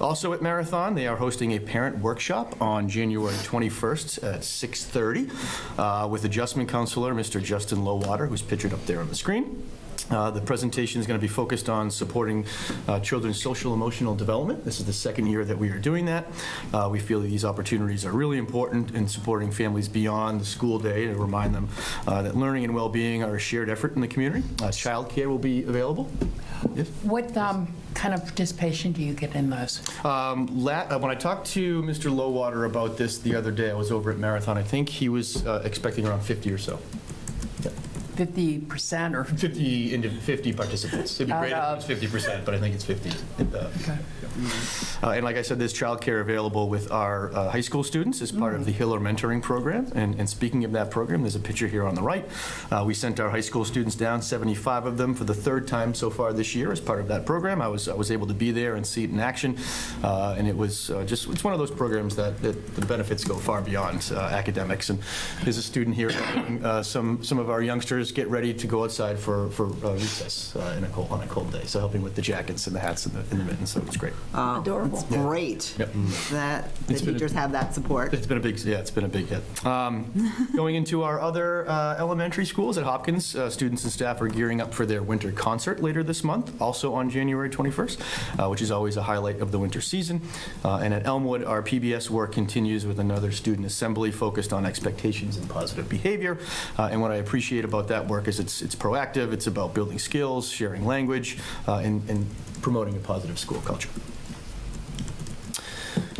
Also at Marathon, they are hosting a parent workshop on January 21st at 6:30 with adjustment counselor Mr. Justin Lowater, who's pictured up there on the screen. The presentation is going to be focused on supporting children's social emotional development. This is the second year that we are doing that. We feel that these opportunities are really important in supporting families beyond the school day to remind them that learning and well-being are a shared effort in the community. Childcare will be available. Yes? What kind of participation do you get in those? When I talked to Mr. Lowater about this the other day, I was over at Marathon. I think he was expecting around 50 or so. 50% or 50 participants. It'd be great if it was 50%, but I think it's 50. Okay. And like I said, there's childcare available with our high school students as part of the Hiller Mentoring Program. And speaking of that program, there's a picture here on the right. We sent our high school students down, 75 of them, for the third time so far this year as part of that program. I was able to be there and see it in action. And it was it's one of those programs that the benefits go far beyond academics. And there's a student here helping some of our youngsters get ready to go outside for recess on a cold day. So helping with the jackets and the hats and the mittens. So it was great. Adorable. It's great that the teachers have that support. It's been a big hit. Going into our other elementary schools at Hopkins, students and staff are gearing up for their winter concert later this month, also on January 21st, which is always a highlight of the winter season. And at Elmwood, our PBS work continues with another student assembly focused on expectations and positive behavior. And what I appreciate about that work is it's proactive, it's about building skills, sharing language, and promoting a positive school culture.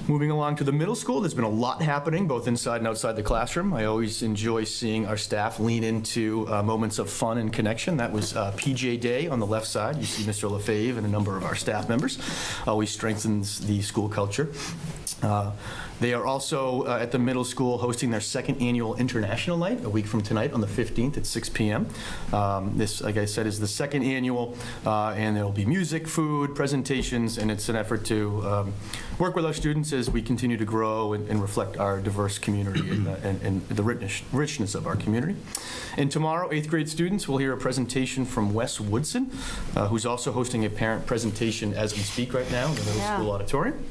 Moving along to the middle school, there's been a lot happening both inside and outside the classroom. I always enjoy seeing our staff lean into moments of fun and connection. That was PJ Day on the left side. You see Mr. LaFave and a number of our staff members. Always strengthens the school culture. They are also at the middle school hosting their second annual International Night a week from tonight on the 15th at 6 p.m. This, like I said, is the second annual, and there will be music, food, presentations, and it's an effort to work with our students as we continue to grow and reflect our diverse community and the richness of our community. And tomorrow, 8th grade students will hear a presentation from Wes Woodson, who's also hosting a parent presentation as we speak right now in the middle school auditorium.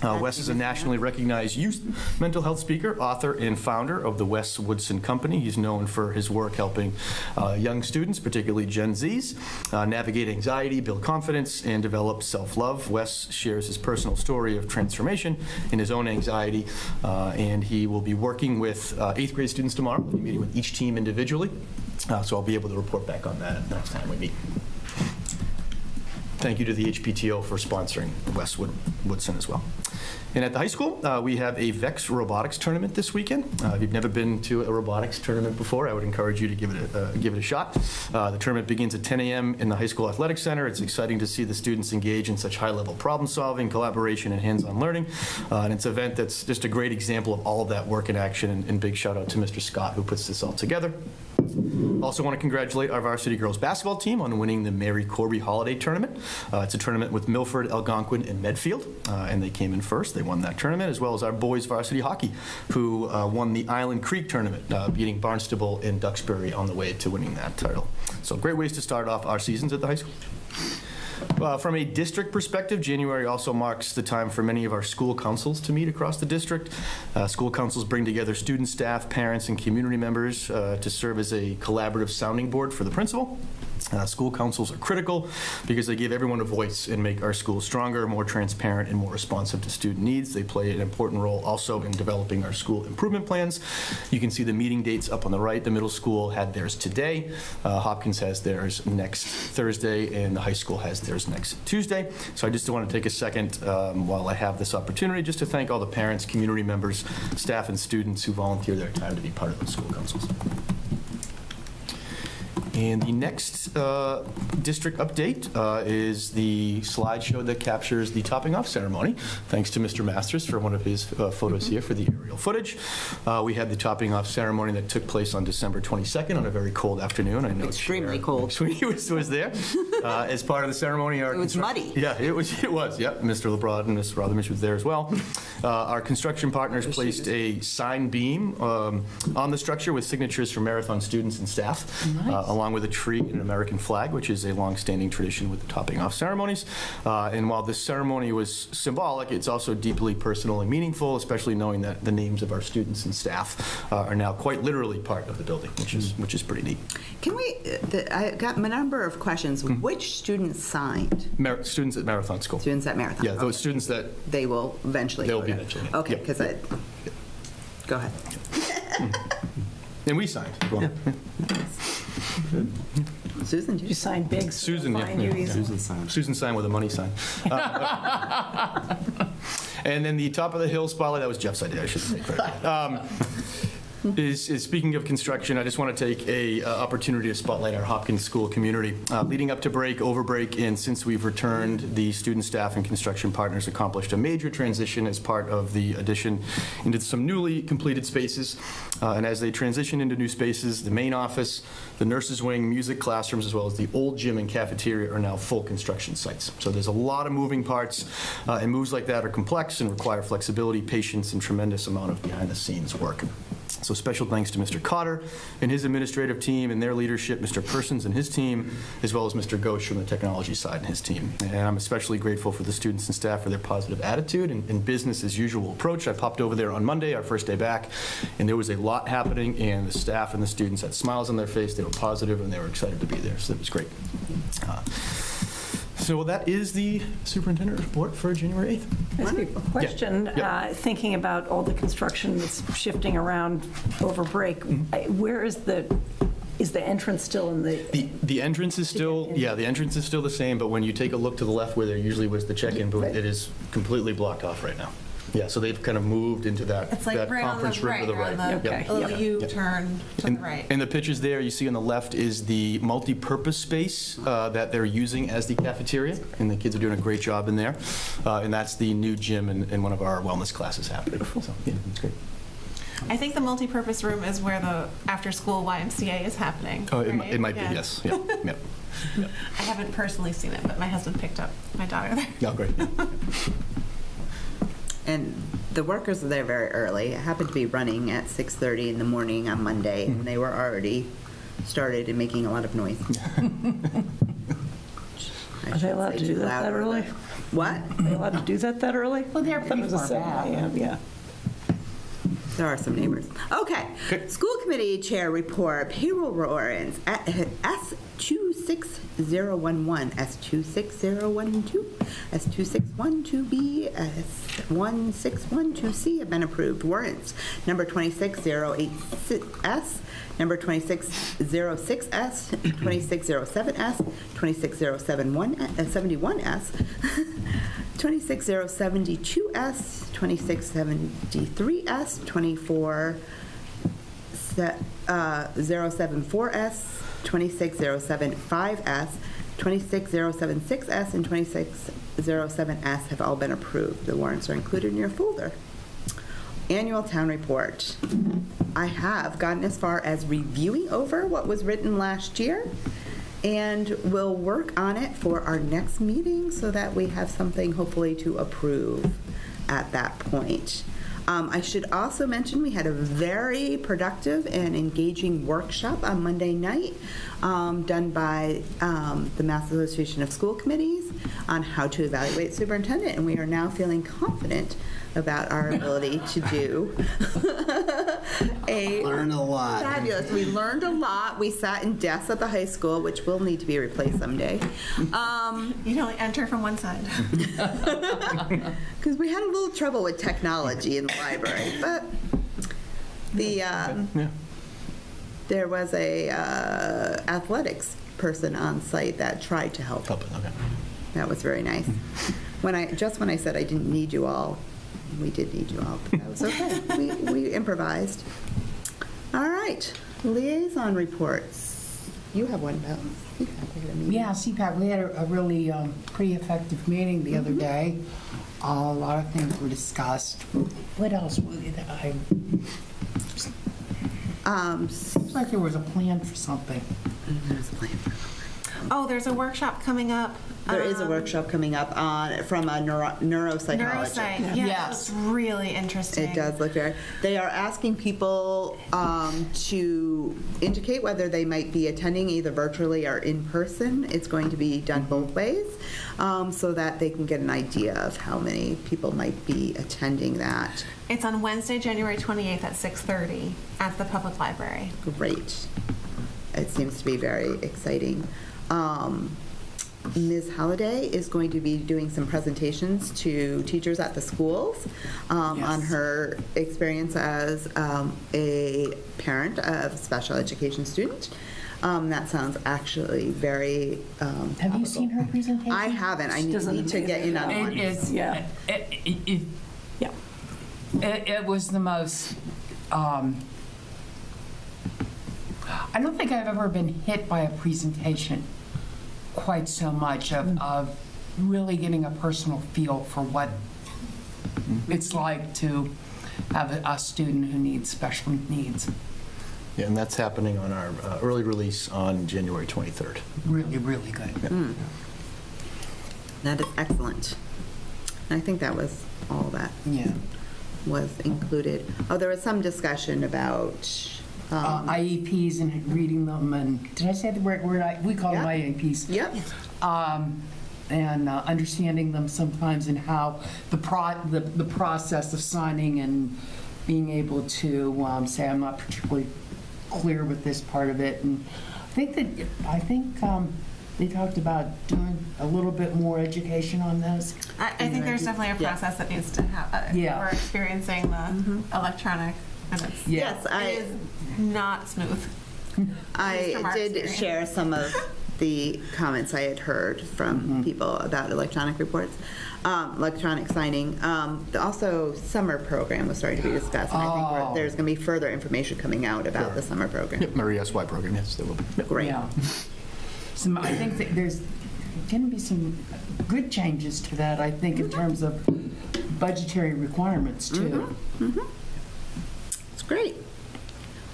Wes is a nationally recognized youth mental health speaker, author, and founder of the Wes Woodson Company. He's known for his work helping young students, particularly Gen Zs, navigate anxiety, build confidence, and develop self-love. Wes shares his personal story of transformation in his own anxiety, and he will be working with 8th grade students tomorrow. We'll be meeting with each team individually, so I'll be able to report back on that next time we meet. Thank you to the HPTO for sponsoring Wes Woodson as well. And at the high school, we have a VEX robotics tournament this weekend. If you've never been to a robotics tournament before, I would encourage you to give it a shot. The tournament begins at 10 a.m. in the high school athletic center. It's exciting to see the students engage in such high-level problem solving, collaboration, and hands-on learning. And it's an event that's just a great example of all of that work in action. And big shout out to Mr. Scott, who puts this all together. Also want to congratulate our varsity girls basketball team on winning the Mary Corby Holiday Tournament. It's a tournament with Milford, Algonquin, and Medfield, and they came in first. They won that tournament, as well as our boys varsity hockey, who won the Island Creek Tournament, beating Barnstable and Duxbury on the way to winning that title. So great ways to start off our seasons at the high school. From a district perspective, January also marks the time for many of our school councils to meet across the district. School councils bring together students, staff, parents, and community members to serve as a collaborative sounding board for the principal. School councils are critical because they give everyone a voice and make our schools stronger, more transparent, and more responsive to student needs. They play an important role also in developing our school improvement plans. You can see the meeting dates up on the right. The middle school had theirs today. Hopkins has theirs next Thursday, and the high school has theirs next Tuesday. So I just want to take a second while I have this opportunity just to thank all the parents, community members, staff, and students who volunteer their time to be part of the school councils. And the next district update is the slideshow that captures the topping off ceremony. Thanks to Mr. Masters for one of his photos here for the aerial footage. We had the topping off ceremony that took place on December 22nd on a very cold afternoon. I know extremely cold. He was there. As part of the ceremony, it was muddy. Yeah, it was. Yep, Mr. LeBron and Ms. Rothermich was there as well. Our construction partners placed a sign beam on the structure with signatures from marathon students and staff, along with a tree and an American flag, which is a long-standing tradition with the topping off ceremonies. And while this ceremony was symbolic, it's also deeply personal and meaningful, especially knowing that the names of our students and staff are now quite literally part of the building, which is pretty neat. Can we? I got a number of questions. Which students signed? Students at Marathon School. Students at Marathon. Yeah, those students that they will eventually. They'll be eventually. Okay, because go ahead. And we signed. Well. Susan, did you sign big? Susan, Susan signed. Susan signed with a money sign. And then the top of the hill spotlight, that was Jeff's idea, I should say. Is speaking of construction, I just want to take a opportunity to spotlight our Hopkins school community. Leading up to break, over break, and since we've returned, the student, staff, and construction partners accomplished a major transition as part of the addition into some newly completed spaces. And as they transition into new spaces, the main office, the nurses' wing, music classrooms, as well as the old gym and cafeteria are now full construction sites. So there's a lot of moving parts, and moves like that are complex and require flexibility, patience, and tremendous amount of behind-the-scenes work. So special thanks to Mr. Cotter and his administrative team and their leadership, Mr. Persons and his team, as well as Mr. Ghosh from the technology side and his team. And I'm especially grateful for the students and staff for their positive attitude and business as usual approach. I popped over there on Monday, our first day back, and there was a lot happening, and the staff and the students had smiles on their face. They were positive, and they were excited to be there, so it was great. So that is the superintendent report for January 8th. That's a good question. Yeah. Thinking about all the construction that's shifting around over break, where is the entrance still in the entrance is still the entrance is still the same, but when you take a look to the left where there usually was the check-in booth, it is completely blocked off right now. Yeah, so they've kind of moved into that It's like that right on conference the room right, to the right. on the Yep. little Yep. U-turn to the right. And the pictures there you see on the left is the multi-purpose space that they're using as the cafeteria, and the kids are doing a great job in there. And that's the new gym in one of our wellness classes happening. So, yeah, it's great. I think the multi-purpose room is where the after-school YMCA is happening. Oh, right? it might be, Yeah. yes. Yeah. Yep. Yep. I haven't personally seen it, but my husband picked up my daughter there. Yeah, great. And the workers are there very early. It happened to be running at 6:30 in the morning on Monday, and they were already started and making a lot of noise. Are they allowed to do that early? What? Are they allowed to do that early? Well, they're pretty That was a far 7 back. a.m., yeah. There are some neighbors. Okay. School committee chair report, payroll warrants, S26011, S26012, S2612B, S1612C have been approved. Warrants number 26086S, number 2606S, 2607S, 26071S, 26072S, 2673S, 24074S, 26075S, 26076S, and 2607S have all been approved. The warrants are included in your folder. Annual town report. I have gotten as far as reviewing over what was written last year, and we'll work on it for our next meeting so that we have something hopefully to approve at that point. I should also mention we had a very productive and engaging workshop on Monday night done by the Mass Association of School Committees on how to evaluate superintendent, and we are now feeling confident about our ability to do Learn a lot. Fabulous. We learned a lot. We sat in desks at the high school, which will need to be replaced someday. You can only enter from one side. Because we had a little trouble with technology in the library, but there was a athletics person on site that tried to help. Okay. That was very nice. When I said I didn't need you all, we did need you all, but that was okay. we improvised. All right, liaison reports. You have one about CPAC. Yeah, CPAC, we had a really pretty effective meeting the other day. A lot of things were discussed. What else was it? Seems like there was a plan for something. There's a plan. Oh, there's a workshop coming up. There is a workshop coming up from a neuropsychologist. Neuropsych, yeah, it's really interesting. It does look very. They are asking people to indicate whether they might be attending either virtually or in person. It's going to be done both ways, so that they can get an idea of how many people might be attending that. It's on Wednesday, January 28th at 6:30 at the public library. Great. It seems to be very exciting. Ms. Holliday is going to be doing some presentations to teachers at the schools on her experience as a parent of a special education student. That sounds actually very Have you seen her presentation? I haven't. I need to get in on one. It is, it was the most, I don't think I've ever been hit by a presentation quite so much of really getting a personal feel for what it's like to have a student who needs special needs. Yeah, and that's happening on our early release on January 23rd. Really, really good. Yeah. That is excellent. And I think that was all that was included. Oh, there was some discussion about IEPs and reading them, and did I say the right word? We call them IEPs. Yep. And understanding them sometimes, and how the process of signing and being able to say I'm not particularly clear with this part of it, and I think they talked about doing a little bit more education on this. I think there's definitely a process that needs to happen. We're experiencing the electronic, and it's, it is not smooth. I did share some of the comments I had heard from people about electronic reports. electronic signing. Also, summer program was starting to be discussed, and I think there's going to be further information coming out about the summer program. Yep, Marie SY program, yes, there will be. Yep. Great. Yeah. I think that there's going to be some good changes to that, I think, in terms of budgetary requirements, too. It's great.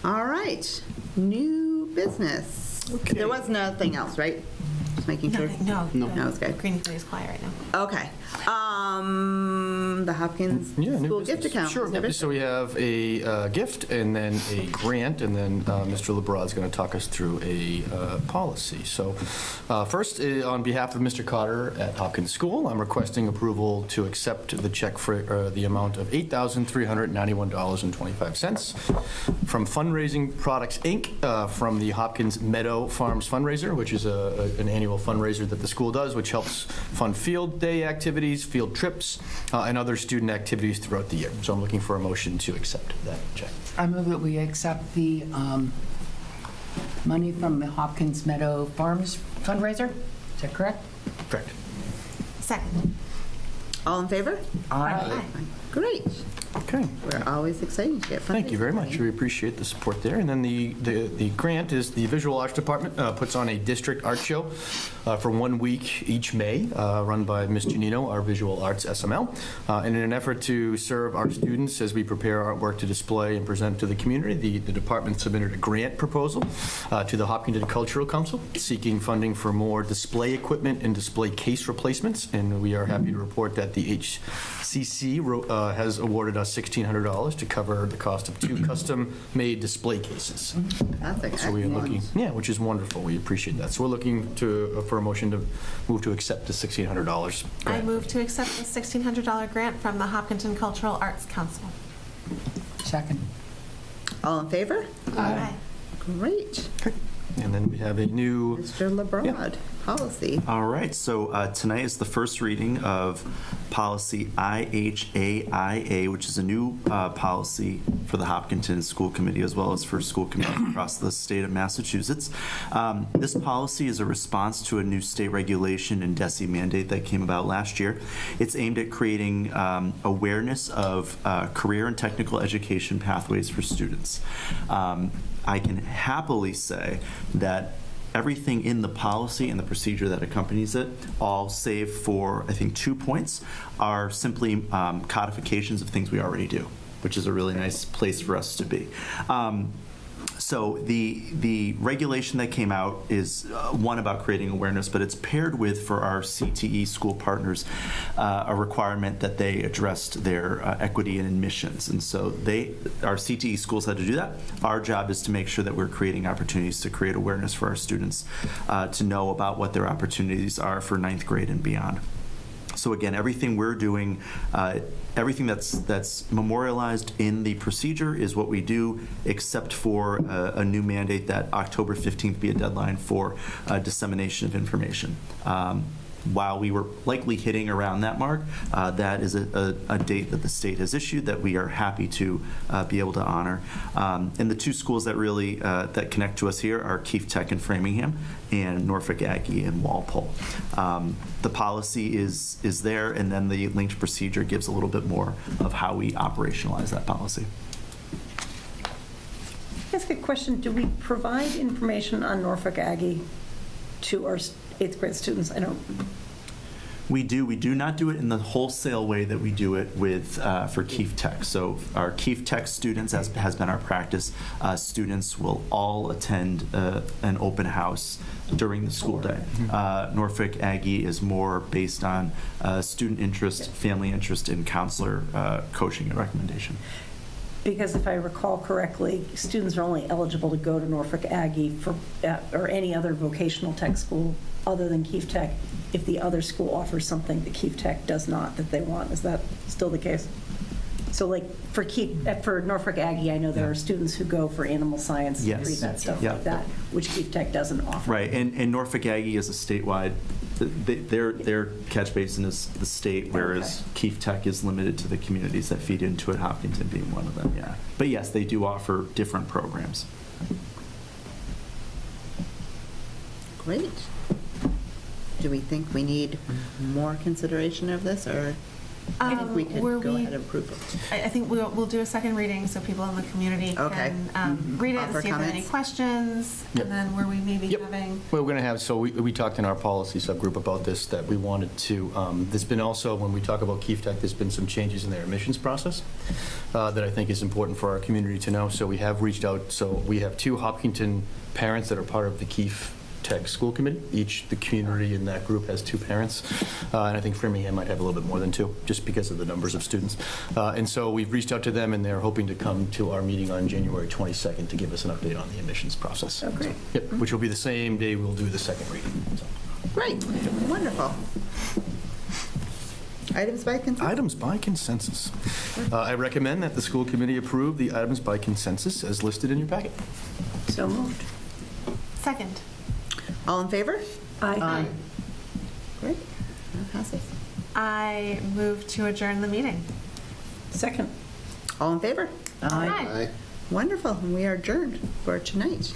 All right, new business. Okay. There was nothing else, right? Just making sure. No. No, it's good. Green Committee's quiet right now. Okay. The Hopkins New School business. gift account. Sure. Is there So we have a gift and then a grant, and then Mr. LeBras is going to talk us through a policy. So first, on behalf of Mr. Cotter at Hopkins School, I'm requesting approval to accept the check for the amount of $8,391.25 from Fundraising Products, Inc., from the Hopkins Meadow Farms fundraiser, which is an annual fundraiser that the school does, which helps fund field day activities, field trips, and other student activities throughout the year. So I'm looking for a motion to accept that check. I move that we accept the money from the Hopkins Meadow Farms fundraiser. Is that correct? Correct. Second. All in favor? Aye. Great. Okay. We're always excited to get funding. Thank you very much. We appreciate the support there. And then the grant is the Visual Arts Department puts on a district art show for 1 week each May, run by Ms. Janino, our Visual Arts SML. And in an effort to serve our students as we prepare artwork to display and present to the community, the department submitted a grant proposal to the Hopkinton Cultural Council seeking funding for more display equipment and display case replacements. And we are happy to report that the HCC has awarded us $1,600 to cover the cost of 2 custom-made display cases. That's excellent. So we are looking, which is wonderful. We appreciate that. So we're looking for a motion to move to accept the $1,600 I grant. move to accept the $1,600 grant from the Hopkinton Cultural Arts Council. Second. All in favor? Aye. Great. And then we have a new Mr. LeBrod, policy. All right, so tonight is the first reading of policy IHAIA, which is a new policy for the Hopkinton School Committee as well as for school committees across the state of Massachusetts. This policy is a response to a new state regulation and DESE mandate that came about last year. It's aimed at creating awareness of career and technical education pathways for students. I can happily say that everything in the policy and the procedure that accompanies it, all save for, I think, 2 points, are simply codifications of things we already do, which is a really nice place for us to be. So the regulation that came out is one about creating awareness, but it's paired with, for our CTE school partners, a requirement that they addressed their equity in admissions. And so our CTE schools had to do that. Our job is to make sure that we're creating opportunities to create awareness for our students to know about what their opportunities are for 9th grade and beyond. So again, everything we're doing, everything that's memorialized in the procedure is what we do, except for a new mandate that October 15th be a deadline for dissemination of information. While we were likely hitting around that mark, that is a date that the state has issued that we are happy to be able to honor. And the 2 schools that really that connect to us here are Keefe Tech in Framingham and Norfolk Aggie in Walpole. The policy is there, and then the linked procedure gives a little bit more of how we operationalize that policy. Can I ask a question? Do we provide information on Norfolk Aggie to our 8th grade students? I don't. We do. We do not do it in the wholesale way that we do it with for Keefe Tech. So our Keefe Tech students, as has been our practice, students will all attend an open house during the school day. Norfolk Aggie is more based on student interest, family interest, and counselor coaching and recommendation. Because if I recall correctly, students are only eligible to go to Norfolk Aggie for, or any other vocational tech school other than Keefe Tech if the other school offers something that Keefe Tech does not that they want. Is that still the case? So like for Norfolk Aggie, I know there are students who go for animal science and read that stuff like that, which Keefe Tech doesn't offer. Right, and Norfolk Aggie is a statewide, their catch basin is the state, whereas Keefe Tech is limited to the communities that feed into it, Hopkinton being one of them, yeah. But yes, they do offer different programs. Great. do we think we need more consideration of this, or I think we could go ahead and approve it? I think we'll do a second reading so people in the community Okay. can read it and Offer see if there are any comments? questions. Yep. And then were we maybe Yep. having, Well, we're going to have, so we talked in our policy subgroup about this, that we wanted to, there's been also, when we talk about Keefe Tech, there's been some changes in their admissions process that I think is important for our community to know. So we have reached out, so we have 2 Hopkinton parents that are part of the Keefe Tech School Committee. Each, the community in that group has 2 parents, and I think Framingham might have a little bit more than 2, just because of the numbers of students. And so we've reached out to them, and they're hoping to come to our meeting on January 22nd to give us an update on the admissions process. Oh, great. Yep, which will be the same day we'll do the second reading. So. Great, wonderful. Items by consensus? Items by consensus. I recommend that the school committee approve the items by consensus as listed in your packet. So moved. second? All in favor? Aye. Great, that passes. I move to adjourn the meeting. Second. All in favor? Aye. Aye. Wonderful, and we are adjourned for tonight.